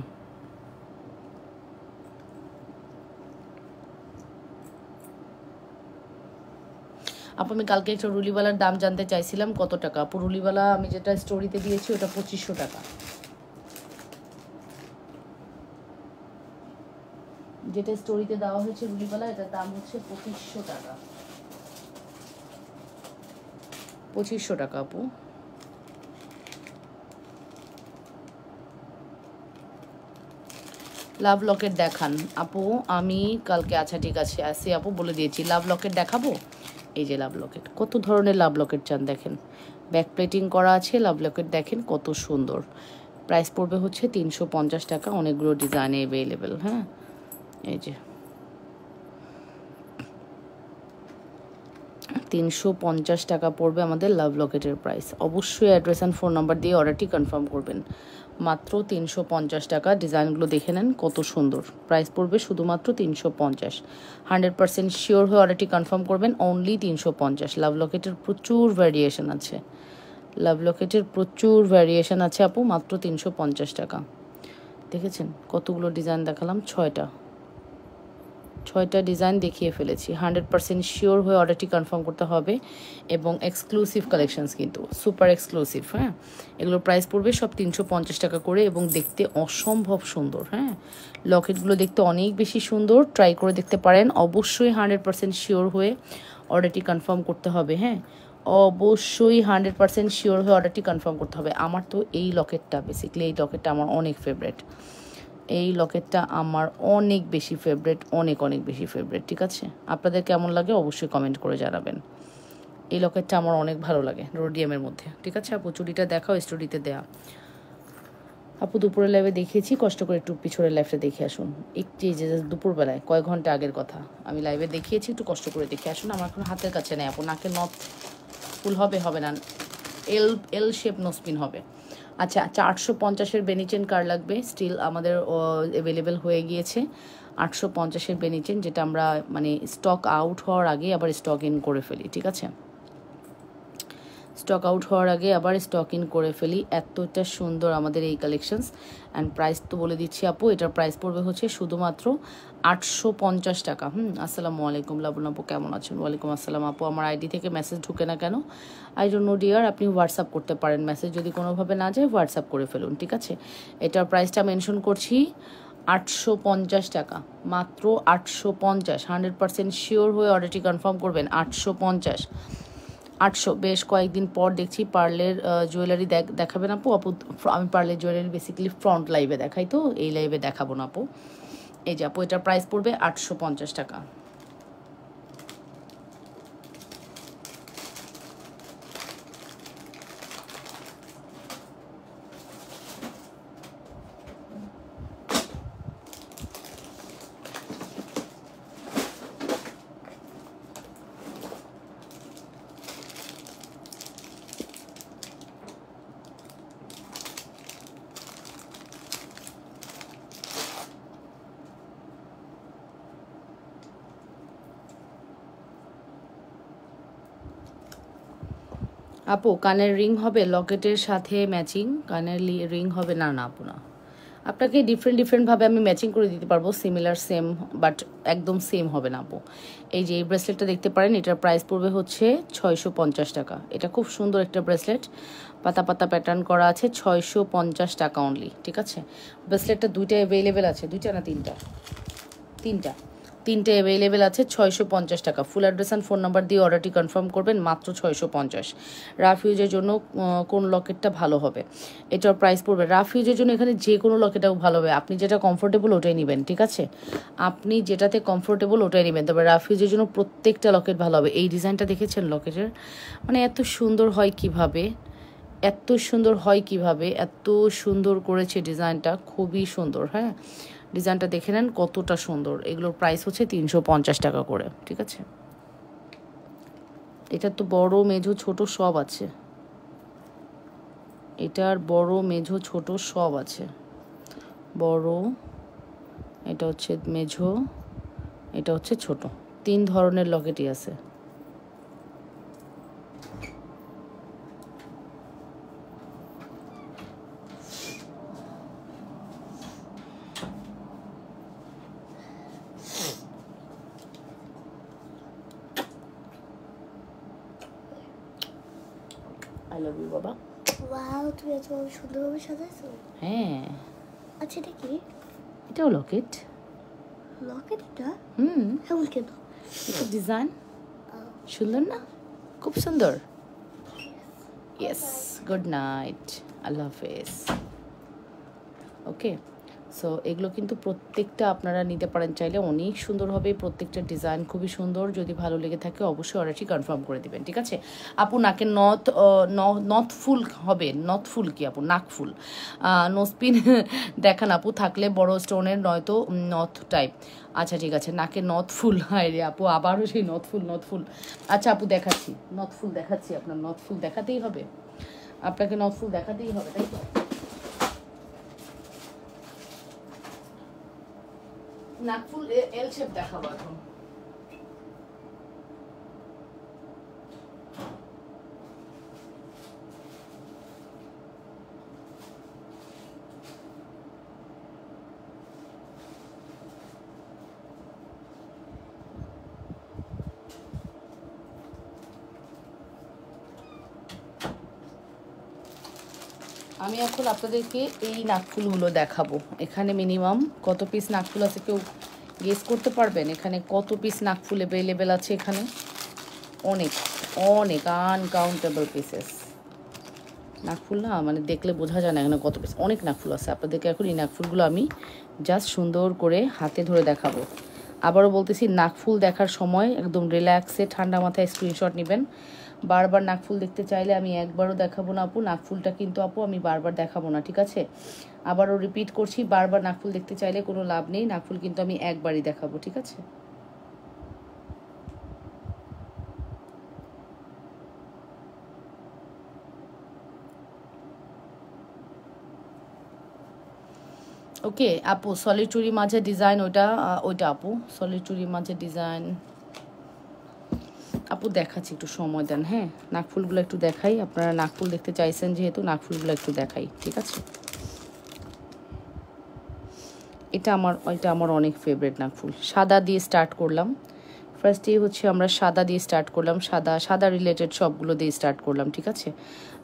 আপু আমি কালকে একটা রুলিওয়ালার দাম জানতে চাইছিলাম, কত টাকা আপু? রুলিওয়ালা আমি যেটা স্টোরিতে দিয়েছি ওটা 2500 টাকা, যেটা স্টোরিতে দেওয়া হয়েছে রুলিওয়ালা, এটার দাম হচ্ছে 2500 টাকা। 2500 টাকা আপু। লাভ লকেট দেখান আপু। আমি কালকে, আচ্ছা ঠিক আছে আসি আপু, বলে দিয়েছি। লাভ লকেট দেখাবো। এই যে লাভ লকেট, কত ধরনের লাভ লকেট চান দেখেন, ব্যাক প্লেটিং করা আছে। লাভ লকেট দেখেন কত সুন্দর। প্রাইস পড়বে হচ্ছে 350 টাকা। অনেকগুলো ডিজাইনে অ্যাভেলেবেল। হ্যাঁ, এই যে 350 টাকা পড়বে আমাদের লাভ লকেটের প্রাইস। অবশ্যই অ্যাড্রেস অ্যান্ড ফোন নাম্বার দিয়ে অর্ডারটি কনফার্ম করবেন। মাত্র 350 টাকা। ডিজাইনগুলো দেখে নেন কত সুন্দর। প্রাইস পড়বে শুধুমাত্র 350। 100% শিওর হয়ে অর্ডারটি কনফার্ম করবেন। অনলি 350। লাভ লকেটের প্রচুর ভ্যারিয়েশন আছে। লাভ লকেটের প্রচুর ভ্যারিয়েশন আছে আপু। মাত্র 350 টাকা। দেখেছেন কতগুলো ডিজাইন দেখালাম? 6টা ডিজাইন দেখিয়ে ফেলেছি। 100% শিওর হয়ে অর্ডারটি কনফার্ম করতে হবে। এবং এক্সক্লুসিভ কালেকশনস, কিন্তু সুপার এক্সক্লুসিভ। হ্যাঁ, এগুলোর প্রাইস পড়বে সব 350 টাকা করে এবং দেখতে অসম্ভব সুন্দর। হ্যাঁ, লকেটগুলো দেখতে অনেক বেশি সুন্দর। ট্রাই করে দেখতে পারেন। অবশ্যই 100% শিওর হয়ে অর্ডারটি কনফার্ম করতে হবে। হ্যাঁ, অবশ্যই 100% শিওর হয়ে অর্ডারটি কনফার্ম করতে হবে। আমার তো এই লকেটটা, বেসিক্যালি এই লকেটটা আমার অনেক ফেভারিট। এই লকেটটা আমার অনেক বেশি ফেভারিট, অনেক অনেক বেশি ফেভারিট। ঠিক আছে, আপনাদের কেমন লাগে অবশ্যই কমেন্ট করে জানাবেন। এই লকেটটা আমার অনেক ভালো লাগে রোডিয়ামের মধ্যে। ঠিক আছে আপু, চুড়িটা দেখাও, স্টোরিতে দেয়া। আপু দুপুরের লাইভে দেখিয়েছি, কষ্ট করে একটু পিছনের লাইভটা দেখে আসুন। একটি যে দুপুরবেলায় কয়েক ঘন্টা আগের কথা আমি লাইভে দেখিয়েছি, একটু কষ্ট করে দেখে আসুন। আমার এখন হাতের কাছে নেই আপু, নাকের নথ ফুল হবে না, এল শেপ নোসপিন হবে। আচ্ছা 850-এর বেনিচেন কার লাগবে? স্টিল আমাদের অ্যাভেলেবেল হয়ে গিয়েছে 850-এর বেনিচেন, যেটা আমরা মানে স্টক আউট হওয়ার আগে আবার স্টক ইন করে ফেলি। ঠিক আছে, স্টক আউট হওয়ার আগে আবার স্টক ইন করে ফেলি। এতটা সুন্দর আমাদের এই কালেকশনস। অ্যান্ড প্রাইস তো বলে দিচ্ছি আপু, এটার প্রাইস পড়বে হচ্ছে শুধুমাত্র 850 টাকা। আসসালামু আলাইকুম লাবণ আপু, কেমন আছেন? ওয়ালাইকুম আসসালাম আপু। আমার আইডি থেকে মেসেজ ঢুকে না কেন? I don't know dear. আপনি হোয়াটসঅ্যাপ করতে পারেন, মেসেজ যদি কোনোভাবে না যায় হোয়াটসঅ্যাপ করে ফেলুন। ঠিক আছে, এটার প্রাইসটা মেনশন করছি 850 টাকা। মাত্র 850। 100% শিওর হয়ে অর্ডারটি কনফার্ম করবেন। 800 বেশ কয়েকদিন পর দেখছি পার্লের জুয়েলারি দেখাবেন আপু। আমি পার্লের জুয়েলারি বেসিক্যালি ফ্রন্ট লাইভে দেখাই, তো এই লাইভে দেখাবো না আপু। এই যে আপু, এটার প্রাইস পড়বে 850 টাকা। আপু কানের রিং হবে লকেটের সাথে ম্যাচিং? কানের রিং হবে? না না আপু না, আপনাকে ডিফারেন্টভাবে আমি ম্যাচিং করে দিতে পারবো, সিমিলার সেম, বাট একদম সেম হবে না আপু। এই যে এই ব্রেসলেটটা দেখতে পারেন, এটার প্রাইস পড়বে হচ্ছে 650 টাকা। এটা খুব সুন্দর একটা ব্রেসলেট, পাতা পাতা প্যাটার্ন করা আছে। 650 টাকা অনলি। ঠিক আছে, ব্রেসলেটটা দুইটা অ্যাভেলেবেল আছে, দুইটা না তিনটে অ্যাভেলেবেল আছে। 650 টাকা। Full address and phone number দিয়ে অর্ডারটি কনফার্ম করবেন। মাত্র 650। রাফ ইউজের জন্য কোন লকেটটা ভালো হবে? এটার প্রাইস পড়বে, রাফ ইউজের জন্য এখানে যে কোনো লকেটটাও ভালো হবে। আপনি যেটা কমফোর্টেবল ওটাই নেবেন। ঠিক আছে, আপনি যেটাতে কমফোর্টেবল ওটাই নেবেন। তবে রাফ ইউজের জন্য প্রত্যেকটা লকেট ভালো হবে। এই ডিজাইনটা দেখেছেন লকেটের, মানে এত সুন্দর হয় কিভাবে, এত সুন্দর হয় কিভাবে, এত সুন্দর করেছে ডিজাইনটা, খুবই সুন্দর। হ্যাঁ, ডিজাইনটা দেখে নেন কতটা সুন্দর। এগুলোর প্রাইস হচ্ছে 350 টাকা করে। ঠিক আছে, এটার তো বড় মেঝো ছোট সব আছে, এটার বড় মেঝো ছোট সব আছে। বড়, এটা হচ্ছে মেঝো, এটা হচ্ছে ছোট, 3 ধরনের লকেটই আছে। আই লাভ ইউ বাবা। ওয়াও, তুমি এত সুন্দরভাবে সাজাইছো। হ্যাঁ, আচ্ছা এটা কি? এটাও লকেট। লকেট এটা? এমন কেন? এটা ডিজাইন সুন্দর না? খুব সুন্দর। ইয়েস, গুড নাইট, আল্লাহ হাফেজ। ওকে, সো এগুলো কিন্তু প্রত্যেকটা আপনারা নিতে পারেন চাইলে, অনেক সুন্দর হবে, প্রত্যেকটা ডিজাইন খুবই সুন্দর। যদি ভালো লেগে থাকে অবশ্যই অর্ডারটি কনফার্ম করে দিবেন, ঠিক আছে আপু। নাকে নথ ফুল হবে, নথ ফুল কি আপু, নাক ফুল, নোসপিন দেখান আপু থাকলে, বড় স্টোনের নয়তো নথ টাইপ। আচ্ছা ঠিক আছে, নাকে নথ ফুল, হায় রে আপু আবারও সেই নথ ফুল। আচ্ছা আপু দেখাচ্ছি, নথ ফুল দেখাচ্ছি, আপনার নথ ফুল দেখাতেই হবে, আপনাকে নথ ফুল দেখাতেই হবে, তাই তো। নাকফুল এল শেপ দেখাবো এখন। আমি এখন আপনাদেরকে এই নাকফুলগুলো দেখাবো। এখানে মিনিমাম কত পিস নাকফুল আছে কেউ গেস করতে পারবেন? এখানে কত পিস নাকফুল অ্যাভেলেবেল আছে? এখানে অনেক অনেক আনকাউন্টেবল পিসেস নাকফুল, না মানে দেখলে বোঝা যায় না এখানে কত পিস, অনেক নাকফুল আছে। আপনাদেরকে এখন এই নাকফুলগুলো আমি জাস্ট সুন্দর করে হাতে ধরে দেখাবো। আবারও বলতেছি, নাকফুল দেখার সময় একদম রিল্যাক্সে ঠান্ডা মাথায় স্ক্রিনশট নেবেন। বারবার নাকফুল দেখতে চাইলে আমি একবারও দেখাবো না আপু, নাকফুলটা কিন্তু আপু আমি বারবার দেখাবো না, ঠিক আছে। আবারও রিপিট করছি, বারবার নাকফুল দেখতে চাইলে কোনো লাভ নেই, নাকফুল কিন্তু আমি একবারই দেখাবো, ঠিক আছে। ওকে আপু, সলিড চুরি মাঝে ডিজাইন ওইটা আপু, সলিড চুরি মাঝে ডিজাইন আপু দেখাচ্ছি, একটু সময় দেন। হ্যাঁ, নাকফুলগুলো একটু দেখাই, আপনারা নাকফুল দেখতে চাইছেন যেহেতু, নাকফুলগুলো একটু দেখাই, ঠিক আছে। এটা আমার অনেক ফেভারিট নাকফুল। সাদা দিয়ে স্টার্ট করলাম, ফার্স্টেই হচ্ছে আমরা সাদা দিয়ে স্টার্ট করলাম, সাদা রিলেটেড সবগুলো দিয়ে স্টার্ট করলাম, ঠিক আছে।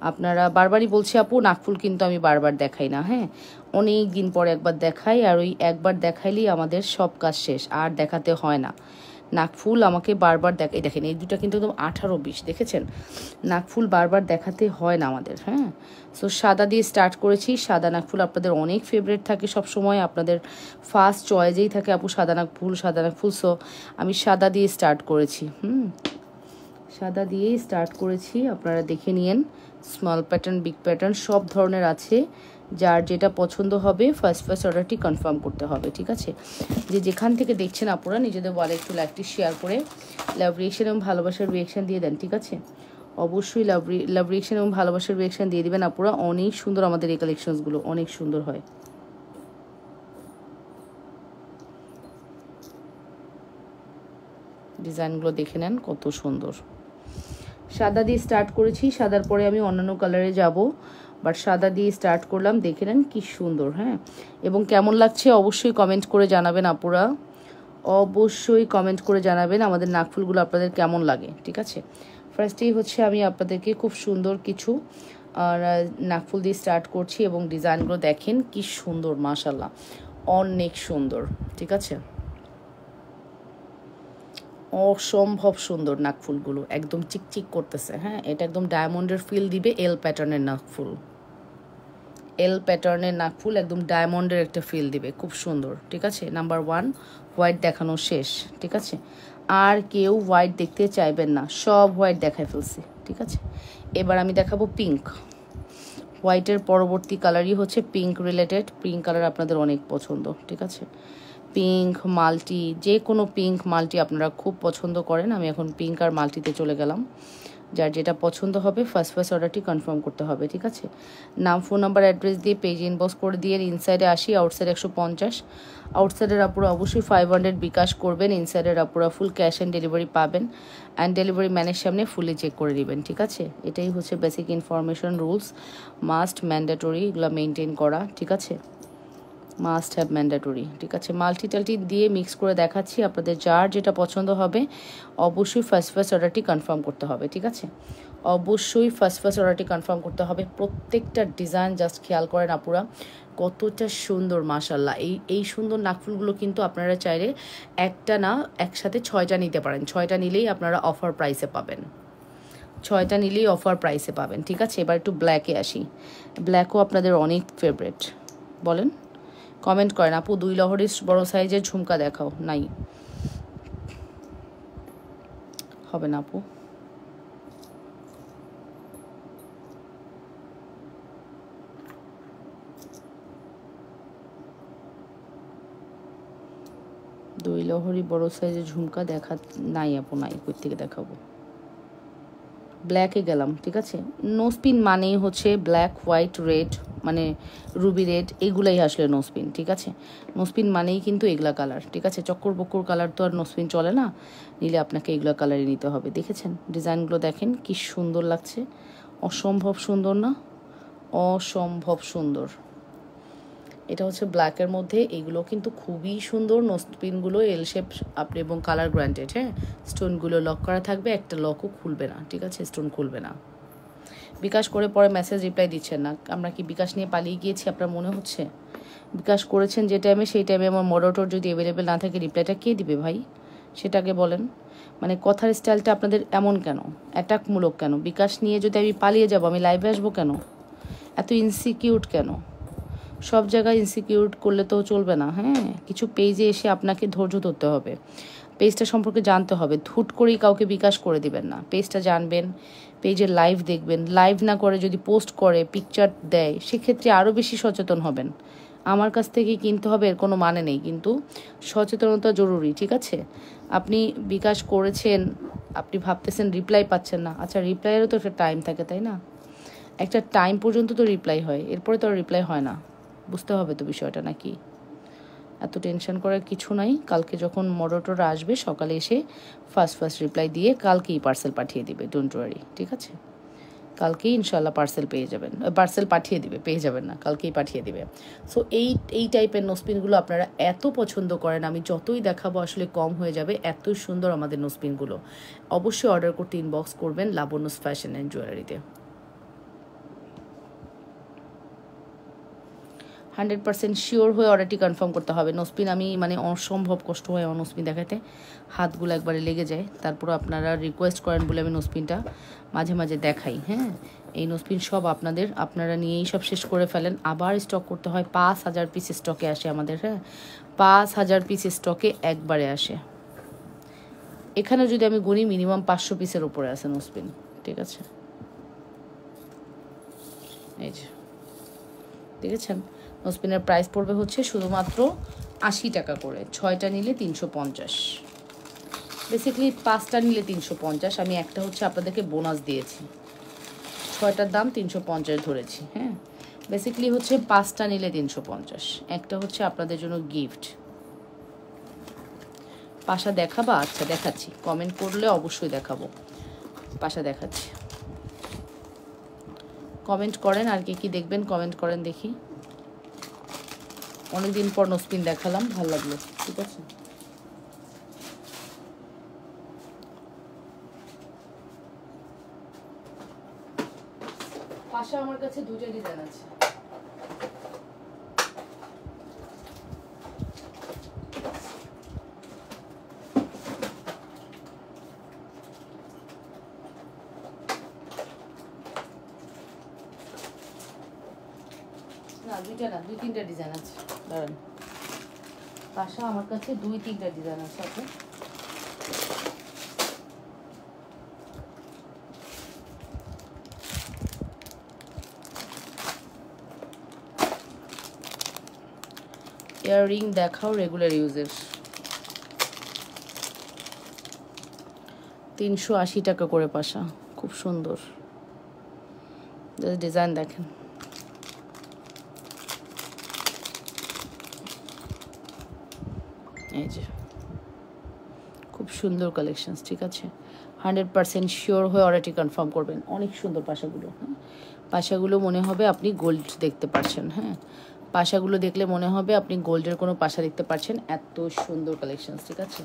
আপনারা বারবারই বলছি আপু, নাকফুল কিন্তু আমি বারবার দেখাই না, হ্যাঁ, অনেক দিন পর একবার দেখাই, আর ওই একবার দেখাইলেই আমাদের সব কাজ শেষ, আর দেখাতে হয় না। নাকফুল আমাকে বারবার দেখাই, দেখেন এই দুটো কিন্তু একদম 18-20, দেখেছেন, নাকফুল বারবার দেখাতে হয় না আমাদের, হ্যাঁ। সো সাদা দিয়ে স্টার্ট করেছি, সাদা নাকফুল আপনাদের অনেক ফেভারিট থাকে সব সময়, আপনাদের ফার্স্ট চয়েসেই থাকে আপু সাদা নাকফুল। সো আমি সাদা দিয়ে স্টার্ট করেছি, সাদা দিয়েই স্টার্ট করেছি, আপনারা দেখে নিন। স্মল প্যাটার্ন, বিগ প্যাটার্ন সব ধরনের আছে, যার যেটা পছন্দ হবে ফার্স্ট অর্ডারটি কনফার্ম করতে হবে, ঠিক আছে। যেখান থেকে দেখছেন আপুরা নিজেদের ওয়ালে একটু লাইকটি শেয়ার করে লাভ রিয়েকশন এবং ভালোবাসার রিয়েকশন দিয়ে দেন, ঠিক আছে। অবশ্যই লাভ রিয়েকশন এবং ভালোবাসার রিয়েকশন দিয়ে দিবেন আপুরা, অনেক সুন্দর আমাদের এই কালেকশনসগুলো, অনেক সুন্দর হয়। ডিজাইনগুলো দেখে নেন কত সুন্দর। সাদা দিয়ে স্টার্ট করেছি, সাদার পরে আমি অন্যান্য কালারে যাব, বাট সাদা দিয়ে স্টার্ট করলাম, দেখে নেন কি সুন্দর, হ্যাঁ। এবং কেমন লাগছে অবশ্যই কমেন্ট করে জানাবেন আপুরা, অবশ্যই কমেন্ট করে জানাবেন আমাদের নাকফুলগুলো আপনাদের কেমন লাগে, ঠিক আছে। ফার্স্টেই হচ্ছে আমি আপনাদেরকে খুব সুন্দর কিছু নাকফুল দিয়ে স্টার্ট করছি, এবং ডিজাইনগুলো দেখেন কি সুন্দর, মাশাল্লাহ অনেক সুন্দর, ঠিক আছে। অসম্ভব সুন্দর নাকফুলগুলো, একদম চিকচিক করতেছে, হ্যাঁ। এটা একদম ডায়মন্ডের ফিল দিবে, এল প্যাটার্নের নাকফুল, এল প্যাটার্নের নাকফুল একদম ডায়মন্ডের একটা ফিল দিবে, খুব সুন্দর, ঠিক আছে। নাম্বার 1 হোয়াইট দেখানো শেষ, ঠিক আছে। আর কেউ হোয়াইট দেখতে চাইবেন না, সব হোয়াইট দেখায় ফেলছি, ঠিক আছে। এবার আমি দেখাবো পিঙ্ক। হোয়াইটের পরবর্তী কালারই হচ্ছে পিঙ্ক রিলেটেড, পিঙ্ক কালার আপনাদের অনেক পছন্দ, ঠিক আছে। পিঙ্ক মাল্টি, যে কোনো পিঙ্ক মাল্টি আপনারা খুব পছন্দ করেন, আমি এখন পিঙ্ক আর মাল্টিতে চলে গেলাম। যার যেটা পছন্দ হবে ফার্স্ট অর্ডারটি কনফার্ম করতে হবে, ঠিক আছে। নাম, ফোন নাম্বার, অ্যাড্রেস দিয়ে পেজ ইনবক্স করে দিয়ে ইনসাইডে 80, আউটসাইড 150। আউটসাইডের আপুরা অবশ্যই 500 বিকাশ করবেন, ইনসাইডের আপুরা ফুল ক্যাশ অ্যান্ড ডেলিভারি পাবেন, অ্যান্ড ডেলিভারি ম্যানের সামনে ফুলি চেক করে নেবেন, ঠিক আছে। এটাই হচ্ছে basic information, rules must mandatory, এগুলো মেনটেন করা, ঠিক আছে, মাস্ট হ্যাভ ম্যান্ডেটরি, ঠিক আছে। মাল্টি দিয়ে মিক্স করে দেখাচ্ছি, আপনাদের যার যেটা পছন্দ হবে অবশ্যই ফার্স্ট অর্ডারটি কনফার্ম করতে হবে, ঠিক আছে। অবশ্যই ফার্স্ট অর্ডারটি কনফার্ম করতে হবে। প্রত্যেকটা ডিজাইন জাস্ট খেয়াল করেন আপুরা কতটা সুন্দর, মাশাল্লাহ। এই সুন্দর নাকফুলগুলো কিন্তু আপনারা চাইলে একটা না একসাথে 6টা নিতে পারেন, 6টা নিলেই আপনারা অফার প্রাইসে পাবেন। 6টা নিলেই অফার প্রাইসে পাবেন, ঠিক আছে। এবার একটু ব্ল্যাকে আসি। ব্ল্যাকও আপনাদের অনেক ফেভারেট, বলেন, কমেন্ট করেন। আপু 2 লহরির বড় সাইজের ঝুমকা দেখাও। নাই, হবে না আপু। দুই লহরি বড় সাইজের ঝুমকা দেখা নাই আপু, নাই, কই থেকে দেখাবো। ব্ল্যাকে গেলাম, ঠিক আছে। নোস্পিন মানেই হচ্ছে ব্ল্যাক, হোয়াইট, রেড, মানে রুবি রেড, এগুলাই আসলে নোস্পিন, ঠিক আছে। নোস্পিন মানেই কিন্তু এগুলা কালার, ঠিক আছে। চক্কর বক্কর কালার তো আর নোস্পিন চলে না, নিলে আপনাকে এগুলো কালারই নিতে হবে। দেখেছেন ডিজাইনগুলো, দেখেন কি সুন্দর লাগছে, অসম্ভব সুন্দর না, অসম্ভব সুন্দর। এটা হচ্ছে ব্ল্যাকের মধ্যে, এগুলো কিন্তু খুবই সুন্দর। নোস্পিনগুলো এল শেপ আপনি এবং কালার গ্রান্টেড, হ্যাঁ। স্টোনগুলো লক করা থাকবে, একটা লকও খুলবে না, ঠিক আছে, স্টোন খুলবে না। বিকাশ করে পরে মেসেজ রিপ্লাই দিচ্ছেন না, আমরা কি বিকাশ নিয়ে পালিয়ে গিয়েছি আপনার মনে হচ্ছে? বিকাশ করেছেন যে টাইমে, সেই টাইমে আমার মডারেটর যদি অ্যাভেলেবেল না থাকে, রিপ্লাইটা কে দিবে ভাই, সেটাকে বলেন। মানে কথার স্টাইলটা আপনাদের এমন কেন, অ্যাটাকমূলক কেন? বিকাশ নিয়ে যদি আমি পালিয়ে যাব, আমি লাইভে আসবো কেন? এত ইনসিকিউর কেন? সব জায়গায় ইনসিকিউর করলে তো চলবে না, হ্যাঁ। কিছু পেজে এসে আপনাকে ধৈর্য ধরতে হবে, পেজটা সম্পর্কে জানতে হবে। হুট করেই কাউকে বিকাশ করে দিবেন না, পেজটা জানবেন, পেজের লাইভ দেখবেন। লাইভ না করে যদি পোস্ট করে, পিকচার দেয়, সেক্ষেত্রে আরও বেশি সচেতন হবেন। আমার কাছ থেকে কিনতে হবে এর কোনো মানে নেই, কিন্তু সচেতনতা জরুরি, ঠিক আছে। আপনি বিকাশ করেছেন, আপনি ভাবতেছেন রিপ্লাই পাচ্ছেন না, আচ্ছা রিপ্লাইয়েরও তো একটা টাইম থাকে, তাই না? একটা টাইম পর্যন্ত তো রিপ্লাই হয়, এরপরে তো আর রিপ্লাই হয় না। বুঝতে হবে তো বিষয়টা, নাকি? এত টেনশন করার কিছু নাই। কালকে যখন মডারেটর আসবে, সকালে এসে ফার্স্ট রিপ্লাই দিয়ে কালকেই পার্সেল পাঠিয়ে দিবে, ডোন্ট ওয়ারি, ঠিক আছে। কালকেই ইনশাল্লাহ পার্সেল পেয়ে যাবেন, পার্সেল পাঠিয়ে দিবে, পেয়ে যাবেন না, কালকেই পাঠিয়ে দিবে। সো এই টাইপের নোসপিনগুলো আপনারা এত পছন্দ করেন, আমি যতই দেখাবো আসলে কম হয়ে যাবে, এত সুন্দর আমাদের নোসপিনগুলো। অবশ্যই অর্ডার করতে ইনবক্স করবেন লাবণ্যস ফ্যাশন অ্যান্ড জুয়েলারিতে। 100% শিওর হয়ে অর্ডারটি কনফার্ম করতে হবে। নোসপিন আমি মানে অসম্ভব কষ্ট হয় আমার নোসপিন দেখাতে, হাতগুলো একবারে লেগে যায়। তারপরে আপনারা রিকোয়েস্ট করেন বলে আমি নোসপিনটা মাঝে মাঝে দেখাই, হ্যাঁ। এই নোসপিন সব আপনারা নিয়েই সব শেষ করে ফেলেন, আবার স্টক করতে হয়। 5000 পিস স্টকে আসে আমাদের, হ্যাঁ, 5000 পিস স্টকে একবারে আসে। এখানে যদি আমি গুনি, মিনিমাম 500 পিসের উপরে আছে নোসপিন, ঠিক আছে। এই যে দেখেছেন, নোসপিনের প্রাইস পড়বে হচ্ছে শুধুমাত্র 80 টাকা করে। 6টা নিলে 350, বেসিক্যালি 5টা নিলে 350। আমি একটা হচ্ছে আপনাদেরকে বোনাস দিয়েছি, 6টার দাম 350 ধরেছি, হ্যাঁ। বেসিক্যালি হচ্ছে 5টা নিলে 350, একটা হচ্ছে আপনাদের জন্য গিফট। পাশা দেখাবা? আচ্ছা দেখাচ্ছি, কমেন্ট করলে অবশ্যই দেখাবো, পাশা দেখাচ্ছি। কমেন্ট করেন, আর কি দেখবেন কমেন্ট করেন দেখি। অনেকদিন পর নোসপিন দেখালাম, ভালো লাগলো, ঠিক আছে। পাশা আমার কাছে 2টা ডিজাইন আছে। না 2টা না, 2-3টা ডিজাইন আছে, দাঁড়ান। পাশা আমার কাছে 2-3টা ডিজাইন আছে আপু। ইয়াররিং দেখাও রেগুলার ইউজের। 380 টাকা করে পাশা, খুব সুন্দর ডিজাইন, দেখেন। এই যে খুব সুন্দর কালেকশন, ঠিক আছে। 100% শিওর হয়ে অর্ডারটি কনফার্ম করবেন। অনেক সুন্দর পাশাগুলো, হ্যাঁ। পাশাগুলো মনে হবে আপনি গোল্ড দেখতে পাচ্ছেন, হ্যাঁ। পাশাগুলো দেখলে মনে হবে আপনি গোল্ডের কোনো পাশা দেখতে পাচ্ছেন, এত সুন্দর কালেকশন, ঠিক আছে।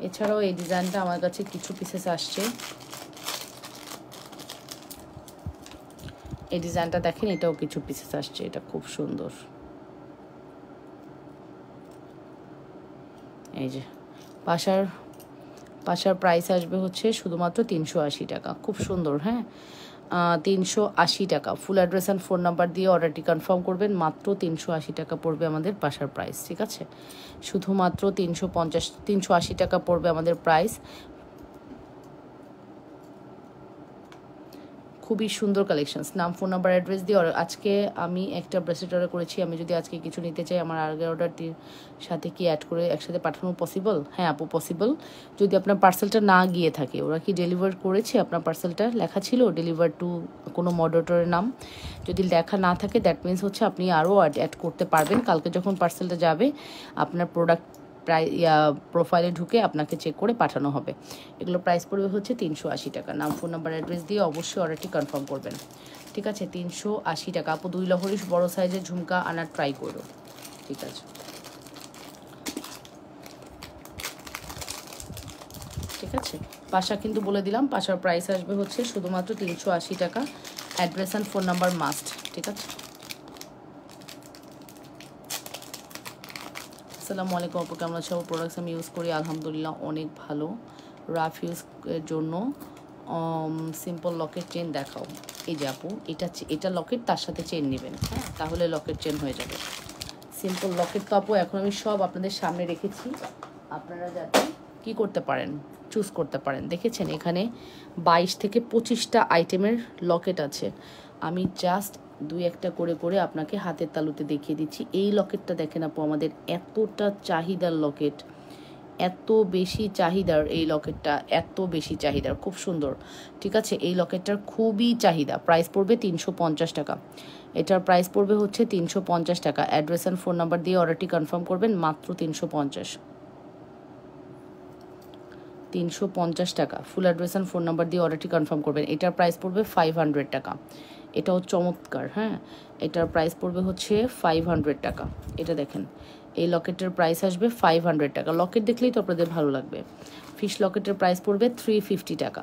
এছাড়াও এই ডিজাইনটা আমার কাছে কিছু পিসেস আসছে। এই ডিজাইনটা দেখেন, এটাও কিছু পিসেস আসছে, এটা খুব সুন্দর। এই যে পাশার পাশার প্রাইস আসবে হচ্ছে শুধুমাত্র 380 টাকা। খুব সুন্দর, হ্যাঁ, 380 টাকা। Full address and phone number দিয়ে অর্ডারটি কনফার্ম করবেন। মাত্র 380 টাকা পড়বে আমাদের পাশার প্রাইস, ঠিক আছে? শুধুমাত্র 380 টাকা পড়বে আমাদের প্রাইস। খুবই সুন্দর কালেকশনস। নাম, ফোন নাম্বার, অ্যাড্রেস দিয়ে আজকে আমি একটা ব্রেসলেট অর্ডার করেছি। আমি যদি আজকে কিছু নিতে চাই, আমার আগের অর্ডারটির সাথে কি অ্যাড করে একসাথে পাঠানো পসিবল? হ্যাঁ আপু, পসিবল। যদি আপনার পার্সেলটা না গিয়ে থাকে, ওরা কি ডেলিভার করেছে আপনার পার্সেলটা? লেখা ছিল ডেলিভার টু কোনো মডারেটরের নাম। যদি লেখা না থাকে, দ্যাট মিনস হচ্ছে আপনি আরও অ্যাড করতে পারবেন। কালকে যখন পার্সেলটা যাবে, আপনার প্রোডাক্ট প্রোফাইলে ঢুকে আপনাকে চেক করে পাঠানো হবে। এগুলো প্রাইস পড়বে হচ্ছে 380 টাকা। নাম, ফোন নাম্বার, অ্যাড্রেস দিয়ে অবশ্যই অর্ডারটি কনফার্ম করবেন, ঠিক আছে? 380 টাকা। আপু 2 লহরির বড় সাইজের ঝুমকা আনার ট্রাই করো, ঠিক আছে? ঠিক আছে, পাশা কিন্তু বলে দিলাম, পাশার প্রাইস আসবে হচ্ছে শুধুমাত্র 380 টাকা। Address and phone number must, ঠিক আছে? আসসালামু আলাইকুম আপু, কেমন আছো? প্রোডাক্টস আমি ইউজ করি, আলহামদুলিল্লাহ অনেক ভালো। রাফ ইউজের জন্য সিম্পল লকেট চেন দেখাও। এই যে আপু, এটা লকেট, তার সাথে চেন নেবেন, হ্যাঁ, তাহলে লকেট চেন হয়ে যাবে। সিম্পল লকেট তো আপু এখন আমি সব আপনাদের সামনে রেখেছি, আপনারা যাতে কি করতে পারেন, চুজ করতে পারেন। দেখেছেন এখানে 22 থেকে 25টা আইটেমের লকেট আছে। আমি জাস্ট 2-1টা করে করে আপনাকে হাতের তালুতে দেখিয়ে দিচ্ছি। এই লকেটটা দেখেন আপু, আমাদের এতটা চাহিদার লকেট, এত বেশি চাহিদার এই লকেটটা, এত বেশি চাহিদার, খুব সুন্দর, ঠিক আছে? এই লকেটটার খুবই চাহিদা। প্রাইস পড়বে 350 টাকা। এটার প্রাইস পড়বে হচ্ছে 350 টাকা। অ্যাড্রেস অ্যান্ড ফোন নাম্বার দিয়ে অর্ডারটি কনফার্ম করবেন। মাত্র 350 টাকা। Full address and phone number দিয়ে অর্ডারটি কনফার্ম করবেন। এটার প্রাইস পড়বে 500 টাকা। এটাও চমৎকার, হ্যাঁ, এটার প্রাইস পড়বে হচ্ছে 500 টাকা। এটা দেখেন, এই লকেটের প্রাইস আসবে 500 টাকা। লকেট দেখলেই তো আপনাদের ভালো লাগবে। ফিশ লকেটের প্রাইস পড়বে 350 টাকা।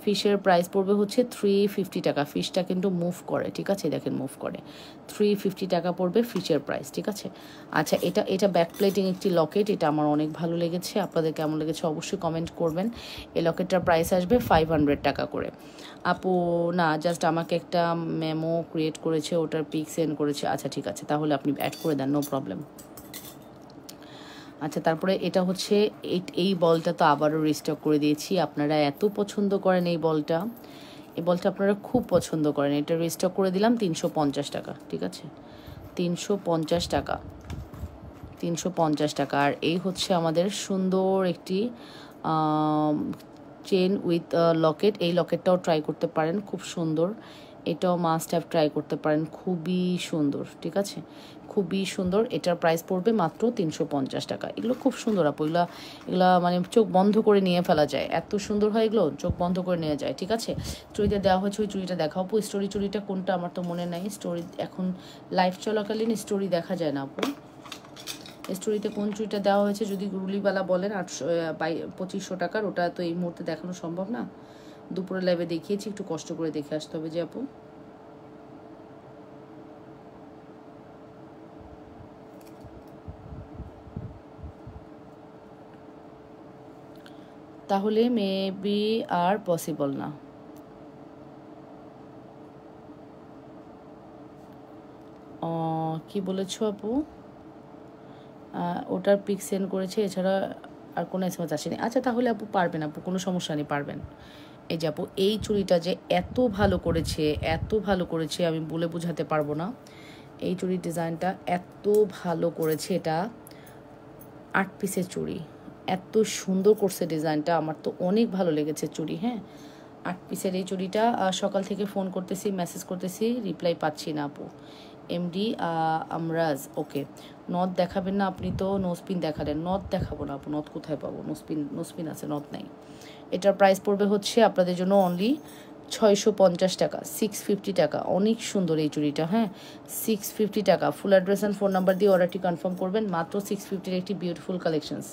ফিশের প্রাইস পড়বে হচ্ছে 350 টাকা। ফিশটা কিন্তু মুভ করে, ঠিক আছে? দেখেন মুভ করে। 350 টাকা পড়বে ফিশের প্রাইস, ঠিক আছে? আচ্ছা, এটা ব্যাক প্লেটিং একটি লকেট, এটা আমার অনেক ভালো লেগেছে। আপনাদের কেমন লেগেছে অবশ্যই কমেন্ট করবেন। এই লকেটটার প্রাইস আসবে 500 টাকা করে। আপু না, জাস্ট আমাকে একটা মেমো ক্রিয়েট করেছে, ওটার পিক সেন্ড করেছে। আচ্ছা ঠিক আছে, তাহলে আপনি অ্যাড করে দেন, নো প্রবলেম। আচ্ছা, তারপরে এটা হচ্ছে এই বলটা তো আবারও রিস্টক করে দিয়েছি। আপনারা এত পছন্দ করেন এই বলটা, এই বলটা আপনারা খুব পছন্দ করেন। এটা রিস্টক করে দিলাম 350 টাকা, ঠিক আছে? 350 টাকা, 350 টাকা। আর এই হচ্ছে আমাদের সুন্দর একটি চেন উইথ লকেট। এই লকেটটাও ট্রাই করতে পারেন, খুব সুন্দর। এটাও মাস্ট হ্যাভ ট্রাই করতে পারেন, খুবই সুন্দর, ঠিক আছে? খুবই সুন্দর। এটার প্রাইস পড়বে মাত্র 350 টাকা। এগুলো খুব সুন্দর আপু, এগুলা মানে চোখ বন্ধ করে নিয়ে ফেলা যায়, এত সুন্দর হয় এগুলো, চোখ বন্ধ করে নিয়ে যায়, ঠিক আছে? চুড়িটা দেওয়া হয়েছে, ওই চুড়িটা দেখাও আপু। স্টোরি চুড়িটা কোনটা আমার তো মনে নাই। স্টোরি এখন লাইভ চলাকালীন স্টোরি দেখা যায় না আপু। স্টোরিতে কোন চুড়িটা দেওয়া হয়েছে যদি গুরুলিওয়ালা বলেন, 2500 টাকার। ওটা তো এই মুহূর্তে দেখানো সম্ভব না, দুপুরে লাইভে দেখিয়েছি, একটু কষ্ট করে দেখে আসতে হবে যে আপু। তাহলে মেবি আর পসিবল না। কি বলেছো আপু? ওটার পিক সেন্ড করেছে, এছাড়া আর কোনো এসএমএস আসেনি। আচ্ছা তাহলে আপু পারবেন, আপু কোনো সমস্যা নেই, পারবেন। এই যে আপু, এই চুড়িটা যে এত ভালো করেছে, এত ভালো করেছে, আমি বলে বোঝাতে পারবো না। এই চুড়ির ডিজাইনটা এত ভালো করেছে। এটা 8 পিসের চুড়ি, এত সুন্দর করছে ডিজাইনটা, আমার তো অনেক ভালো লেগেছে চুড়ি। হ্যাঁ, 8 পিসের এই চুড়িটা। সকাল থেকে ফোন করতেছি, মেসেজ করতেছি, রিপ্লাই পাচ্ছি না আপু। এমডি আমরাজ, ওকে। নথ দেখাবেন না আপনি? তো নোসপিন দেখালেন, নথ দেখাবো না আপু। নথ কোথায় পাবো? নোসপিন আছে, নথ নাই। এটার প্রাইস পড়বে হচ্ছে আপনাদের জন্য অনলি 650 টাকা, 650 টাকা। অনেক সুন্দর এই চুড়িটা, হ্যাঁ, 650 টাকা। Full address and phone number দিয়ে অর্ডারটি কনফার্ম করবেন। মাত্র 650-এর একটি বিউটিফুল কালেকশনস।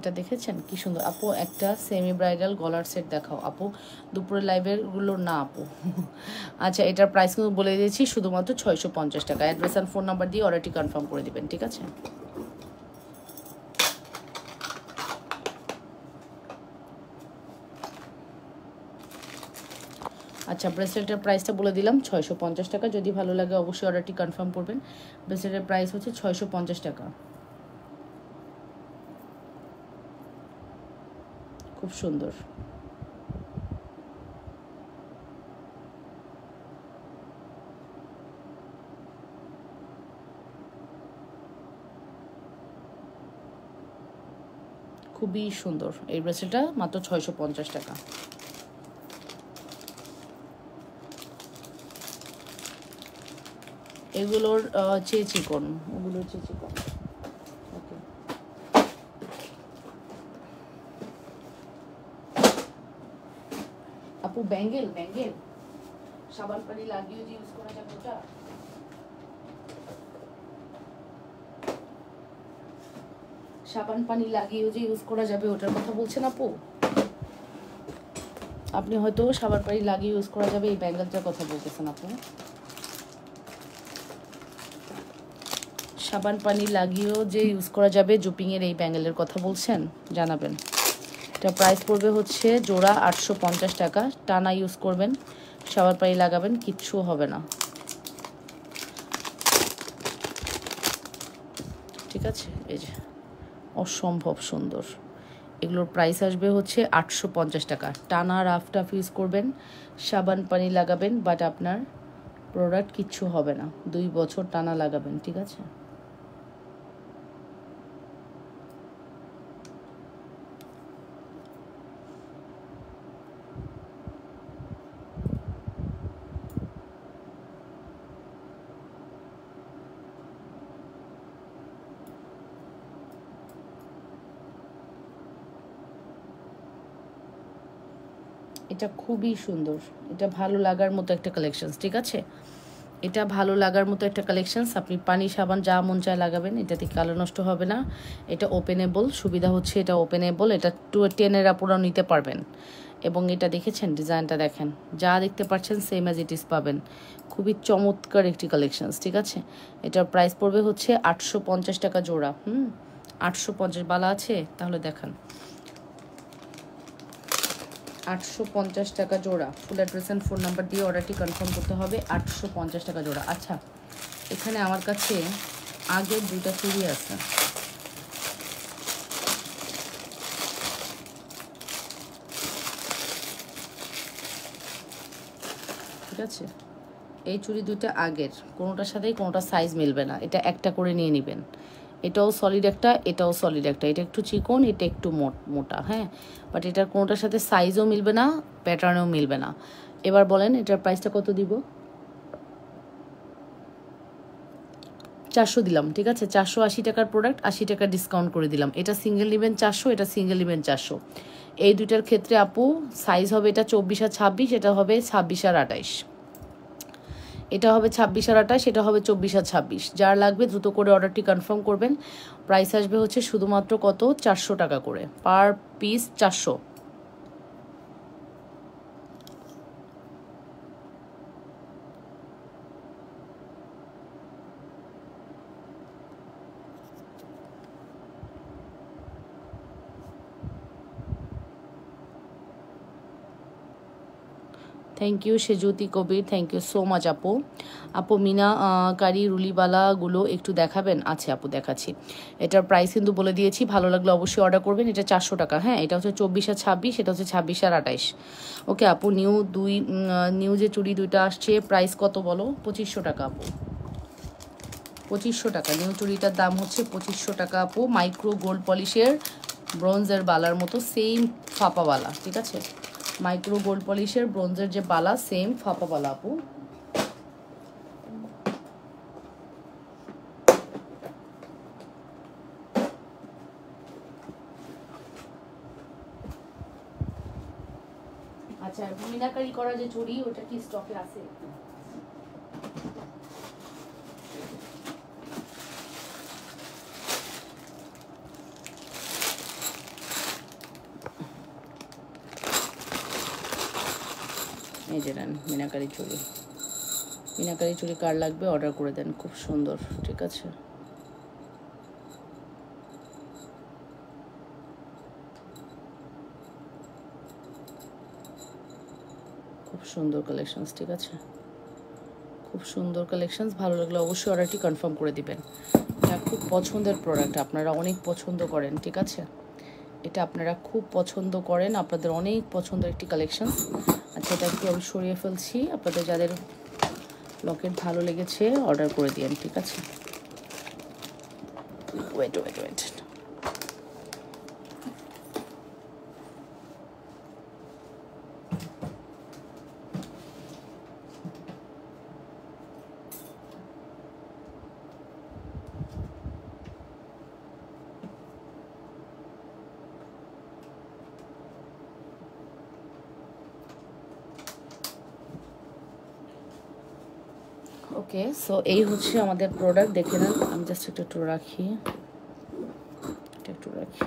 এটা দেখেছেন কি সুন্দর আপু। একটা সেমি ব্রাইডাল গলার সেট দেখাও আপু, দুপুরের লাইভের গুলো না আপু। আচ্ছা, এটার প্রাইস কিন্তু বলে দিয়েছি, শুধুমাত্র 650 টাকা। অ্যাড্রেস আর ফোন নাম্বার দিয়ে অর্ডারটি কনফার্ম করে দিবেন, ঠিক আছে? আচ্ছা, ব্রেসলেটের প্রাইসটা বলে দিলাম 650 টাকা। যদি ভালো লাগে অবশ্যই অর্ডারটি কনফার্ম করবেন। ব্রেসলেটের প্রাইস হচ্ছে 650 টাকা। খুব সুন্দর। খুবই সুন্দর এই ব্রেসলেটটা, মাত্র 650 টাকা। এগুলোর চেয়ে চিকন, ওগুলোর চেয়ে চিকন। ওকে, আপু ব্যাঙ্গেল সাবান পানি লাগিয়ে যে ইউজ করা যাবে ওটা, সাবান পানি লাগিয়েও যে ইউজ করা যাবে ওটার কথা বলছেন আপু? আপনি হয়তো সাবান পানি লাগিয়ে ইউজ করা যাবে এই ব্যাঙ্গেলটার কথা বলতেছেন আপু। সাবান পানি লাগিয়েও যে ইউজ করা যাবে জুপিংয়ের এই ব্যাঙ্গেলের কথা বলছেন, জানাবেন। এটা প্রাইস পড়বে হচ্ছে জোড়া 850 টাকা। টানা ইউজ করবেন, সাবান পানি লাগাবেন, কিচ্ছু হবে না, ঠিক আছে? এই যে অসম্ভব সুন্দর, এগুলোর প্রাইস আসবে হচ্ছে 850 টাকা। টানা রাফ টাফ ইউজ করবেন, সাবান পানি লাগাবেন, বাট আপনার প্রোডাক্ট কিচ্ছু হবে না। 2 বছর টানা লাগাবেন, ঠিক আছে? এটা খুবই সুন্দর, এটা ভালো লাগার মতো একটা কালেকশন, ঠিক আছে? এটা ভালো লাগার মতো একটা কালেকশনস। আপনি পানি সাবান যা মন চায় লাগাবেন, এটাতে কালো নষ্ট হবে না। এটা ওপেনেবল, সুবিধা হচ্ছে এটা ওপেনেবল, এটা 10-এর আপুরাও নিতে পারবেন। এবং এটা দেখেছেন, ডিজাইনটা দেখেন, যা দেখতে পাচ্ছেন সেম অ্যাজ ইট ইজ পাবেন। খুবই চমৎকার একটি কালেকশনস, ঠিক আছে? এটার প্রাইস পড়বে হচ্ছে 850 টাকা জোড়া। 850 বালা আছে, তাহলে দেখান। 850 টাকা জোড়া। Full address and phone number দিয়ে অর্ডারটি কনফার্ম করতে হবে। 850 টাকা জোড়া। আচ্ছা, এখানে আমার কাছে আগের 2টা চুড়ি আছে, ঠিক আছে? এই চুড়ি 2টা আগের, কোনোটার সাথেই কোনোটা সাইজ মিলবে না, এটা একটা করে নিয়ে নেবেন। এটাও সলিড একটা, এটাও সলিড একটা, এটা একটু চিকন, এটা একটু মোটা, হ্যাঁ, বাট এটার কোনোটার সাথে সাইজও মিলবে না, প্যাটার্নও মিলবে না। এবার বলেন এটার প্রাইসটা কত দিব? 400 দিলাম, ঠিক আছে? 480 টাকার প্রোডাক্ট, 80 টাকা ডিসকাউন্ট করে দিলাম। এটা সিঙ্গেল নেবেন 400, এটা সিঙ্গেল নেবেন 400। এই দুইটার ক্ষেত্রে আপু সাইজ হবে এটা 24 আর 26, এটা হবে 26 আর 28। এটা হবে 26 আর 28, এটা হবে 24 আর 26। যার লাগবে দ্রুত করে অর্ডারটি কনফার্ম করবেন। প্রাইস আসবে হচ্ছে শুধুমাত্র কত? 400 টাকা করে, per piece 400। Thank you Sejuti Kabir, thank you so much আপু। আপু মিনা কারি রুলিবালাগুলো একটু দেখাবেন? আছে আপু, দেখাচ্ছি। এটার প্রাইস কিন্তু বলে দিয়েছি, ভালো লাগলে অবশ্যই অর্ডার করবেন। এটা 400 টাকা, হ্যাঁ। এটা হচ্ছে 24 আর 26, এটা হচ্ছে 26 আর 28। ওকে আপু, নিউ যে চুড়ি 2টা আসছে, প্রাইস কত বলো? 2500 টাকা আপু, 2500 টাকা। নিউ চুড়িটার দাম হচ্ছে 2500 টাকা আপু। মাইক্রো গোল্ড পলিশের ব্রোঞ্জের বালার মতো সেম ফাঁপাওয়ালা, ঠিক আছে? মাইক্রো গোল্ড পলিশের ব্রোঞ্জের যে বালা, সেম ফাঁপাওয়ালা আপু। আচ্ছা, মিনাকারি করা যে চুড়ি, ওটা কি স্টকে আছে? এই যে নেন মিনাকারি চুড়ি, মিনাকারি চুড়ি কার লাগবে অর্ডার করে দেন, খুব সুন্দর। ঠিক আছে, খুব সুন্দর কালেকশনস। ঠিক আছে, খুব সুন্দর কালেকশনস। ভালো লাগলে অবশ্যই অর্ডারটি কনফার্ম করে দিবেন। এটা খুব পছন্দের প্রোডাক্ট, আপনারা অনেক পছন্দ করেন। ঠিক আছে, এটা আপনারা খুব পছন্দ করেন, আপনাদের অনেক পছন্দের একটি কালেকশনস। আচ্ছা, এটা একটু আমি সরিয়ে ফেলছি। আপনাদের যাদের লকেট ভালো লেগেছে অর্ডার করে দিন। ঠিক আছে, ওয়েট ওয়েট ওয়েট, ওকে। সো এই হচ্ছে আমাদের প্রোডাক্ট, দেখে নেন। আমি জাস্ট একটু রাখি, একটু রাখি।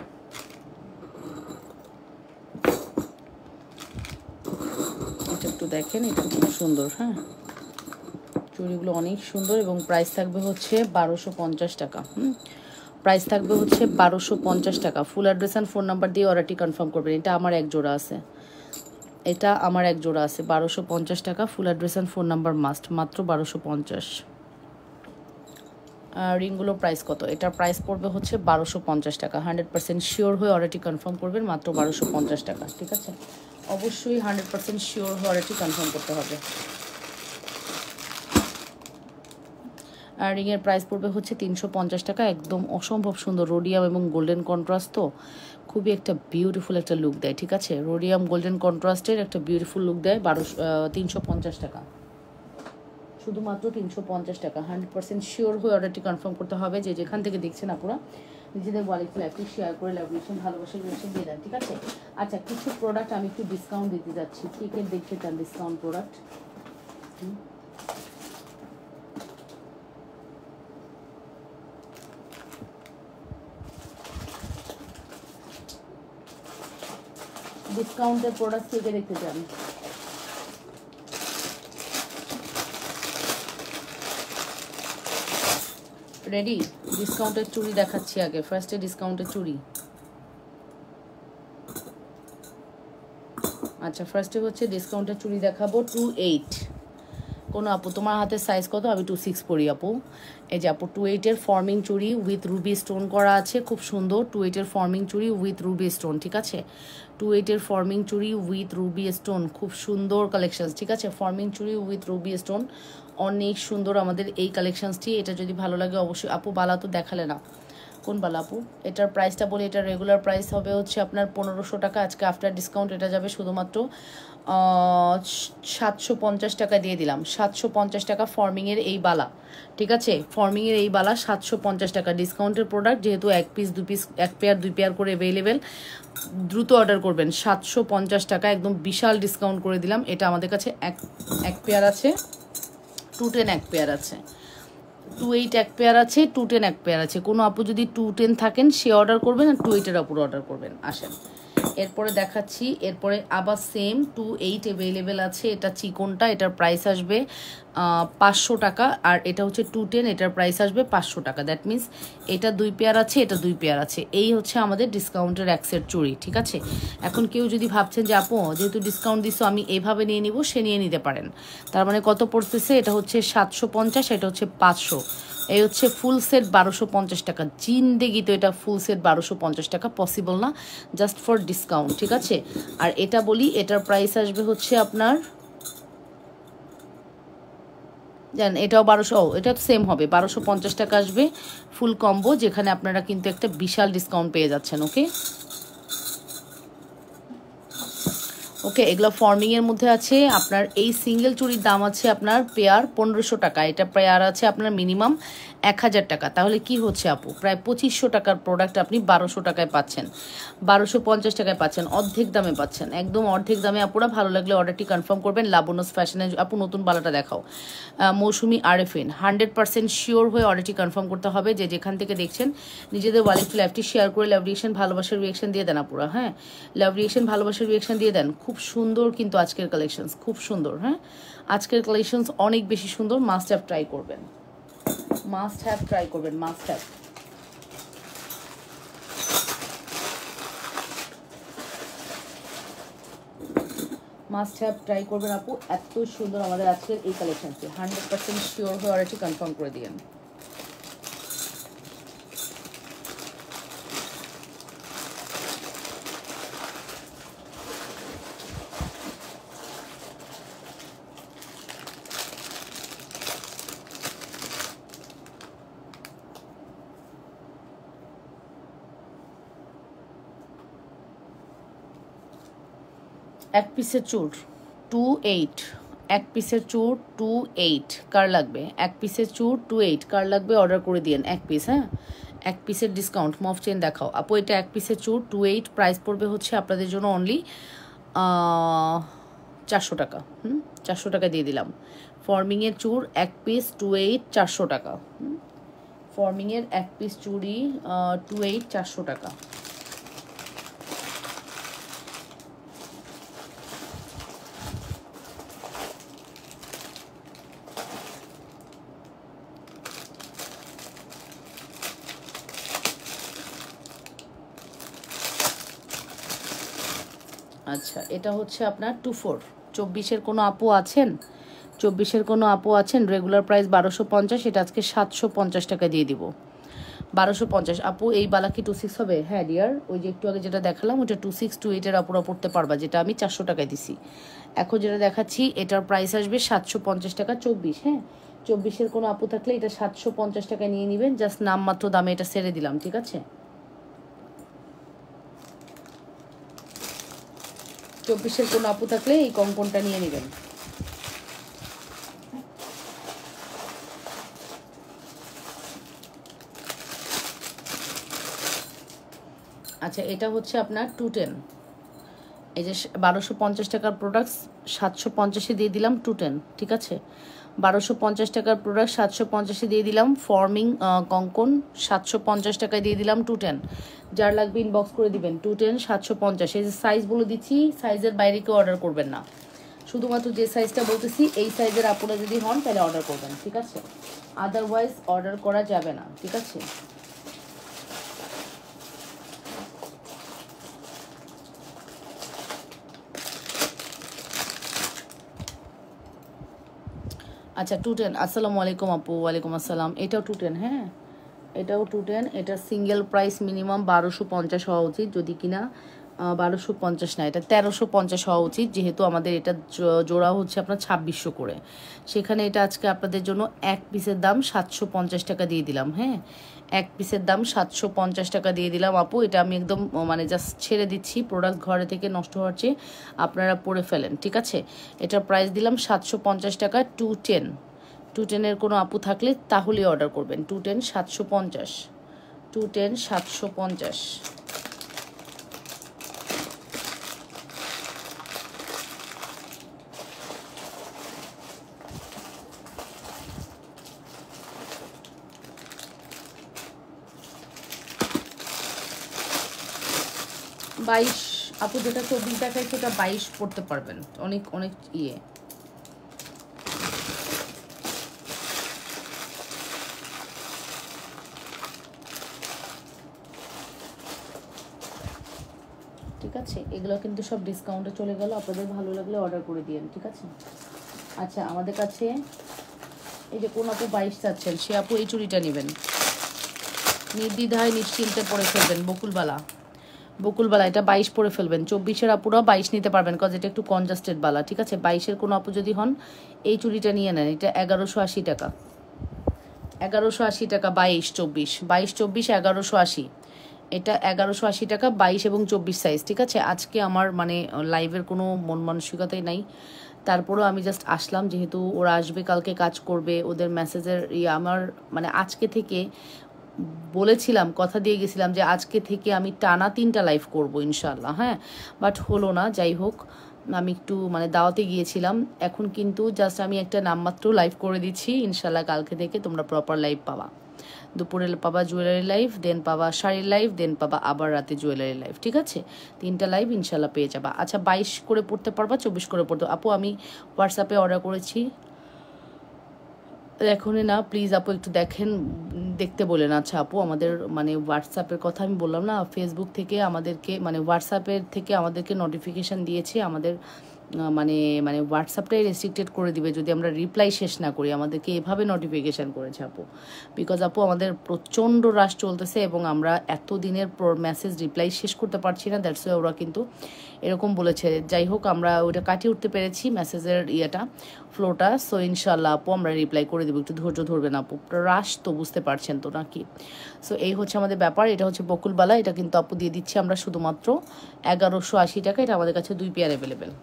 এটা একটু দেখেন, এটা খুব সুন্দর। হ্যাঁ, চুড়িগুলো অনেক সুন্দর এবং প্রাইস থাকবে হচ্ছে 1250 টাকা। প্রাইস থাকবে হচ্ছে 1250 টাকা। Full address and phone number দিয়ে অর্ডারটি কনফার্ম করবেন। এটা আমার এক জোড়া আছে, এটা আমার এক জোড়া আছে। 1250 টাকা, full address and phone number must, মাত্র 1250। রিংগুলোর প্রাইস কত? এটার প্রাইস পড়বে হচ্ছে 1250 টাকা। 100% শিওর হয়ে অর্ডারটি কনফার্ম করবেন, মাত্র 1250 টাকা। ঠিক আছে, অবশ্যই 100% শিওর হয়ে অর্ডারটি কনফার্ম করতে হবে। আর রিংয়ের প্রাইস পড়বে হচ্ছে 350 টাকা। একদম অসম্ভব সুন্দর রোডিয়াম এবং গোল্ডেন কন্ট্রাস্ট, তো খুবই একটা বিউটিফুল একটা লুক দেয়। ঠিক আছে, রোডিয়াম গোল্ডেন কন্ট্রাস্টের একটা বিউটিফুল লুক দেয়। 350 টাকা, শুধুমাত্র 350 টাকা। 100% শিওর হয়ে অর্ডারটি কনফার্ম করতে হবে। যে যেখান থেকে দেখছেন আপনারা নিজেদের ওয়ালেট লাইভটি শেয়ার করে লাইভেশন ভালোবাসার রিলেশন দিয়ে দেন। ঠিক আছে, আচ্ছা, কিছু প্রোডাক্ট আমি একটু ডিসকাউন্ট দিতে যাচ্ছি। কে কে দেখতে চান ডিসকাউন্ট প্রোডাক্ট? ডিসকাউন্টের প্রোডাক্ট কে কে দেখতে চান? রেডি? ডিসকাউন্টের চুড়ি দেখাচ্ছি আগে। ফার্স্টে ডিসকাউন্টের চুড়ি। আচ্ছা, ফার্স্টে হচ্ছে ডিসকাউন্টের চুড়ি দেখাবো 28। কোনো আপু তোমার হাতের সাইজ কত? আমি 26 পরি আপু। এই যে আপু 28-এর ফর্মিং চুড়ি উইথ রুবি স্টোন করা আছে, খুব সুন্দর। 28-এর ফর্মিং চুড়ি উইথ রুবি স্টোন। ঠিক আছে, 28-এর ফর্মিং চুড়ি উইথ রুবি স্টোন, খুব সুন্দর কালেকশন। ঠিক আছে, ফর্মিং চুড়ি উইথ রুবি স্টোন, অনেক সুন্দর আমাদের এই কালেকশনসটি। এটা যদি ভালো লাগে অবশ্যই। আপু বালা তো দেখালে না, কোন বালা আপু? এটার প্রাইসটা বলি। এটার রেগুলার প্রাইস হবে হচ্ছে আপনার 1500 টাকা। আজকে আফটার ডিসকাউন্ট এটা যাবে শুধুমাত্র 750 টাকা দিয়ে দিলাম। 750 টাকা ফর্মিংয়ের এই বালা। ঠিক আছে, ফর্মিংয়ের এই বালা 750 টাকা। ডিসকাউন্টের প্রোডাক্ট, যেহেতু এক পিস দু পিস, এক পেয়ার দুই পেয়ার করে অ্যাভেলেবেল, দ্রুত অর্ডার করবেন। 750 টাকা, একদম বিশাল ডিসকাউন্ট করে দিলাম। এটা আমাদের কাছে এক পেয়ার আছে, 210 এক পেয়ার আছে, 28 এক পেয়ার আছে, 210 এক পেয়ার আছে। কোনো আপু যদি 210 থাকেন সে অর্ডার করবেন, আর 28-এর আপুর অর্ডার করবেন। আসেন, এরপরে দেখাচ্ছি। এরপরে আবার সেম 28 অ্যাভেলেবেল আছে। এটা চিকনটা, এটার প্রাইস আসবে 500 টাকা। আর এটা হচ্ছে 210, এটার প্রাইস আসবে 500 টাকা। দ্যাট মিনস এটা দুই পেয়ার আছে, এটা দুই পেয়ার আছে। এই হচ্ছে আমাদের ডিসকাউন্টের এক সেট চুড়ি। ঠিক আছে, এখন কেউ যদি ভাবছেন যে আপু যেহেতু ডিসকাউন্ট দিছো আমি এইভাবে নিয়ে নিব, সে নিয়ে নিতে পারেন। তার মানে কত পড়তেছে? এটা হচ্ছে 750, এটা হচ্ছে 500। এই হচ্ছে ফুল সেট 1250 টাকা। জিন্দেগি তো এটা ফুল সেট 1250 টাকা পসিবল না, জাস্ট ফর ডিসকাউন্ট। ঠিক আছে, আর এটা বলি, এটার প্রাইস আসবে হচ্ছে আপনার, জানেন এটাও 1200, এটা সেম হবে, 1250 টাকা আসবে ফুল কম্বো, যেখানে আপনারা কিন্তু একটা বিশাল ডিসকাউন্ট পেয়ে যাচ্ছেন। ওকে ওকে, এগুলো ফর্মিংয়ের মধ্যে আছে। আপনার এই সিঙ্গেল চুড়ির দাম আছে আপনার পেয়ার 1500 টাকা। এটা পেয়ার আছে আপনার মিনিমাম 1000 টাকা। তাহলে কি হচ্ছে আপু, প্রায় 2500 টাকার প্রোডাক্ট আপনি 1200 টাকায় পাচ্ছেন, 1250 টাকায় পাচ্ছেন, অর্ধেক দামে পাচ্ছেন, একদম অর্ধেক দামে। আপুরা ভালো লাগলে অর্ডারটি কনফার্ম করবেন। লাবনস ফ্যাশনে আপু নতুন বালাটা দেখাও, মৌসুমি আরএফএন। 100% শিওর হয়ে অর্ডারটি কনফার্ম করতে হবে। যে যেখান থেকে দেখছেন নিজেদের ওয়ালেট লাইভটি শেয়ার করে লাভ রিয়েকশন ভালোবাসার রিয়েকশন দিয়ে দেন আপুরা। হ্যাঁ, লাভ রিয়েকশন ভালোবাসার রিয়েকশন দিয়ে দেন। খুব খুব সুন্দর কিন্তু আজকের কালেকশনস, খুব সুন্দর। হ্যাঁ, আজকের কালেকশনস অনেক বেশি সুন্দর, মাস্ট হ্যাভ ট্রাই করবেন, মাস্ট হ্যাভ ট্রাই করবেন, must have. Must have try করবেন আপু, এত সুন্দর আমাদের আজকের এই কালেকশনটি। 100% শিওর হয়ে অর্ডারটি কনফার্ম করে দিন। এক পিসের চুর 28, এক পিসের চুর 28 কার লাগবে? এক পিসের চুর 28 কার লাগবে? অর্ডার করে দিন এক পিস। হ্যাঁ, এক পিসের ডিসকাউন্ট মফ চেন দেখাও আপু। এটা এক পিসের চুর 28, প্রাইস পড়বে হচ্ছে আপনাদের জন্য অনলি 400 টাকা। 400 টাকা দিয়ে দিলাম। ফর্মিংয়ের চুর এক পিস 28, 400 টাকা। ফর্মিংয়ের এক পিস চুড়ি 28, 400 টাকা। আচ্ছা, এটা হচ্ছে আপনার 24। 24-এর কোনো আপু আছেন? 24-এর কোনো আপু আছেন? রেগুলার প্রাইস 1250, এটা আজকে 750 টাকা দিয়ে দিব। 1250 আপু। এই বালা কি 26 হবে? হ্যাঁ ডিয়ার, ওই যে একটু আগে যেটা দেখালাম ওটা 26, 28-এর আপুরা পড়তে পারবা, যেটা আমি 400 টাকায় দিছি। এখন যেটা দেখাচ্ছি এটার প্রাইস আসবে 750 টাকা। 24, হ্যাঁ 24-এর কোনো আপু থাকলে এটা 750 টাকায় নিয়ে নেবেন। জাস্ট নামমাত্র দামে এটা ছেড়ে দিলাম, ঠিক আছে? 24-এর কোনো আপু থাকলে এই কঙ্কনটা নিয়ে নেবেন। আচ্ছা, এটা হচ্ছে আপনার 210। এই যে 1250 টাকার প্রোডাক্টস 750-এ দিয়ে দিলাম 210, ঠিক আছে? 1250 টাকার প্রোডাক্ট 750-এ দিয়ে দিলাম। ফর্মিং কঙ্কন 750 টাকায় দিয়ে দিলাম 210। যার লাগবে ইনবক্স করে দিবেন 210 750। এই যে সাইজ বলে দিচ্ছি, সাইজের বাইরে কেউ অর্ডার করবেন না, শুধুমাত্র যে সাইজটা বলতেছি এই সাইজের আপনারা যদি হন তাহলে অর্ডার করবেন, ঠিক আছে? আদারওয়াইজ অর্ডার করা যাবে না, ঠিক আছে? আচ্ছা 210। আসসালামু আলাইকুম আপু। ওয়ালাইকুম আসসালাম। এটাও 210, হ্যাঁ এটাও 210। এটা সিঙ্গেল প্রাইস মিনিমাম 1250 হওয়া উচিত, যদি কিনা 1250 না, এটা 1350 হওয়া উচিত, যেহেতু আমাদের এটা জোড়া হচ্ছে আপনার 2600 করে। সেখানে এটা আজকে আপনাদের জন্য এক পিসের দাম 750 টাকা দিয়ে দিলাম। হ্যাঁ, এক পিসের দাম 750 টাকা দিয়ে দিলাম আপু। এটা আমি একদম মানে জাস্ট ছেড়ে দিচ্ছি, প্রোডাক্ট ঘরে থেকে নষ্ট হওয়ার চেয়ে আপনারা পরে ফেলেন, ঠিক আছে? এটার প্রাইস দিলাম 750 টাকা। 210, 210-এর কোনো আপু থাকলে তাহলে অর্ডার করবেন। 210 750, 210 750। বাইশ আপু, যেটা 24 দেখায় সেটা 22 পড়তে পারবেন, অনেক অনেক ইয়ে। ঠিক আছে, এগুলো কিন্তু সব ডিসকাউন্টে চলে গেল, আপনাদের ভালো লাগলে অর্ডার করে দিয়েন, ঠিক আছে? আচ্ছা, আমাদের কাছে এই যে কোন আপু 22 চাচ্ছেন, সে আপু এই চুড়িটা নেবেন, নির্দ্বিধায় নিশ্চিন্তে পরে ফেলবেন। বকুলবালা, বকুলবালা এটা 22 পরে ফেলবেন। 24-এর আপুরা 22 নিতে পারবেন, কজ এটা একটু কনজাস্টেড বালা, ঠিক আছে? 22-এর কোনো আপু যদি হন এই চুড়িটা নিয়ে নেন, এটা 1180 টাকা। 1180 টাকা। 22 24, 22 24 1180, এটা 1180 টাকা। 22 এবং 24 সাইজ, ঠিক আছে? আজকে আমার মানে লাইভের কোনো মন মানসিকতাই নাই, তারপরেও আমি জাস্ট আসলাম, যেহেতু ওরা আসবে কালকে কাজ করবে, ওদের মেসেজের আমার মানে আজকে থেকে বলেছিলাম, কথা দিয়ে গেছিলাম যে আজকে থেকে আমি টানা 3টা লাইভ করব ইনশাল্লাহ। হ্যাঁ, বাট হলো না। যাই হোক, আমি একটু মানে দাওয়াতে গিয়েছিলাম, এখন কিন্তু জাস্ট আমি একটা নামমাত্র লাইভ করে দিচ্ছি, ইনশাল্লাহ কালকে থেকে তোমরা প্রপার লাইভ পাবা। দুপুরে পাবা জুয়েলারি লাইভ, দেন পাবা শাড়ির লাইভ, দেন পাবা আবার রাতে জুয়েলারি লাইভ। ঠিক আছে, 3টা লাইভ ইনশাল্লাহ পেয়ে যাবা। আচ্ছা 22 করে পড়তে পারবা, 24 করে পড়তে। আপু আমি হোয়াটসঅ্যাপে অর্ডার করেছি, এখনই না প্লিজ আপু একটু দেখেন, দেখতে বলেন। আচ্ছা আপু আমাদের মানে হোয়াটসঅ্যাপের কথা আমি বললাম না, ফেসবুক থেকে আমাদেরকে মানে হোয়াটসঅ্যাপের থেকে আমাদেরকে নোটিফিকেশান দিয়েছে, আমাদের মানে মানে হোয়াটসঅ্যাপটাই রেস্ট্রিক্টেড করে দিবে যদি আমরা রিপ্লাই শেষ না করি, আমাদেরকে এভাবে নোটিফিকেশান করেছে আপু। বিকজ আপু আমাদের প্রচণ্ড রাশ চলতেছে এবং আমরা এত দিনের মেসেজ রিপ্লাই শেষ করতে পারছি না, দ্যাটস ওয়াই ওরা কিন্তু এরকম বলেছে। যাই হোক আমরা ওইটা কাটিয়ে উঠতে পেরেছি মেসেজের ফ্লোটা। সো ইনশাল্লাহ আপু আমরা রিপ্লাই করে দেবো, একটু ধৈর্য ধরবেন আপু, রাশ তো বুঝতে পারছেন তো নাকি। সো এই হচ্ছে আমাদের ব্যাপার। এটা হচ্ছে বকুলবালা, এটা কিন্তু আপু দিয়ে দিচ্ছি আমরা শুধুমাত্র 1180 টাকা। এটা আমাদের কাছে 2 পেয়ার অ্যাভেলেবেল।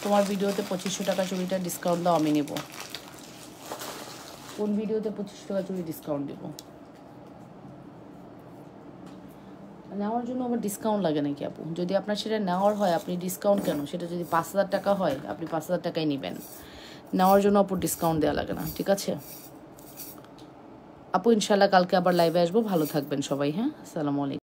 তোমার ভিডিওতে 2500 টাকা চুড়িটা ডিসকাউন্ট দাও, আমি নেব। কোন ভিডিওতে 2500 টাকা চুড়ি ডিসকাউন্ট দেবো? নেওয়ার জন্য আবার ডিসকাউন্ট লাগে নাকি আপু? যদি আপনার সেটা নেওয়ার হয় আপনি ডিসকাউন্ট কেন? সেটা যদি 5000 টাকা হয় আপনি 5000 টাকাই নেবেন, নেওয়ার জন্য আপু ডিসকাউন্ট দেওয়া লাগে না। ঠিক আছে আপু, ইনশাল্লাহ কালকে আবার লাইভে আসবো। ভালো থাকবেন সবাই। হ্যাঁ, আসসালামু আলাইকুম।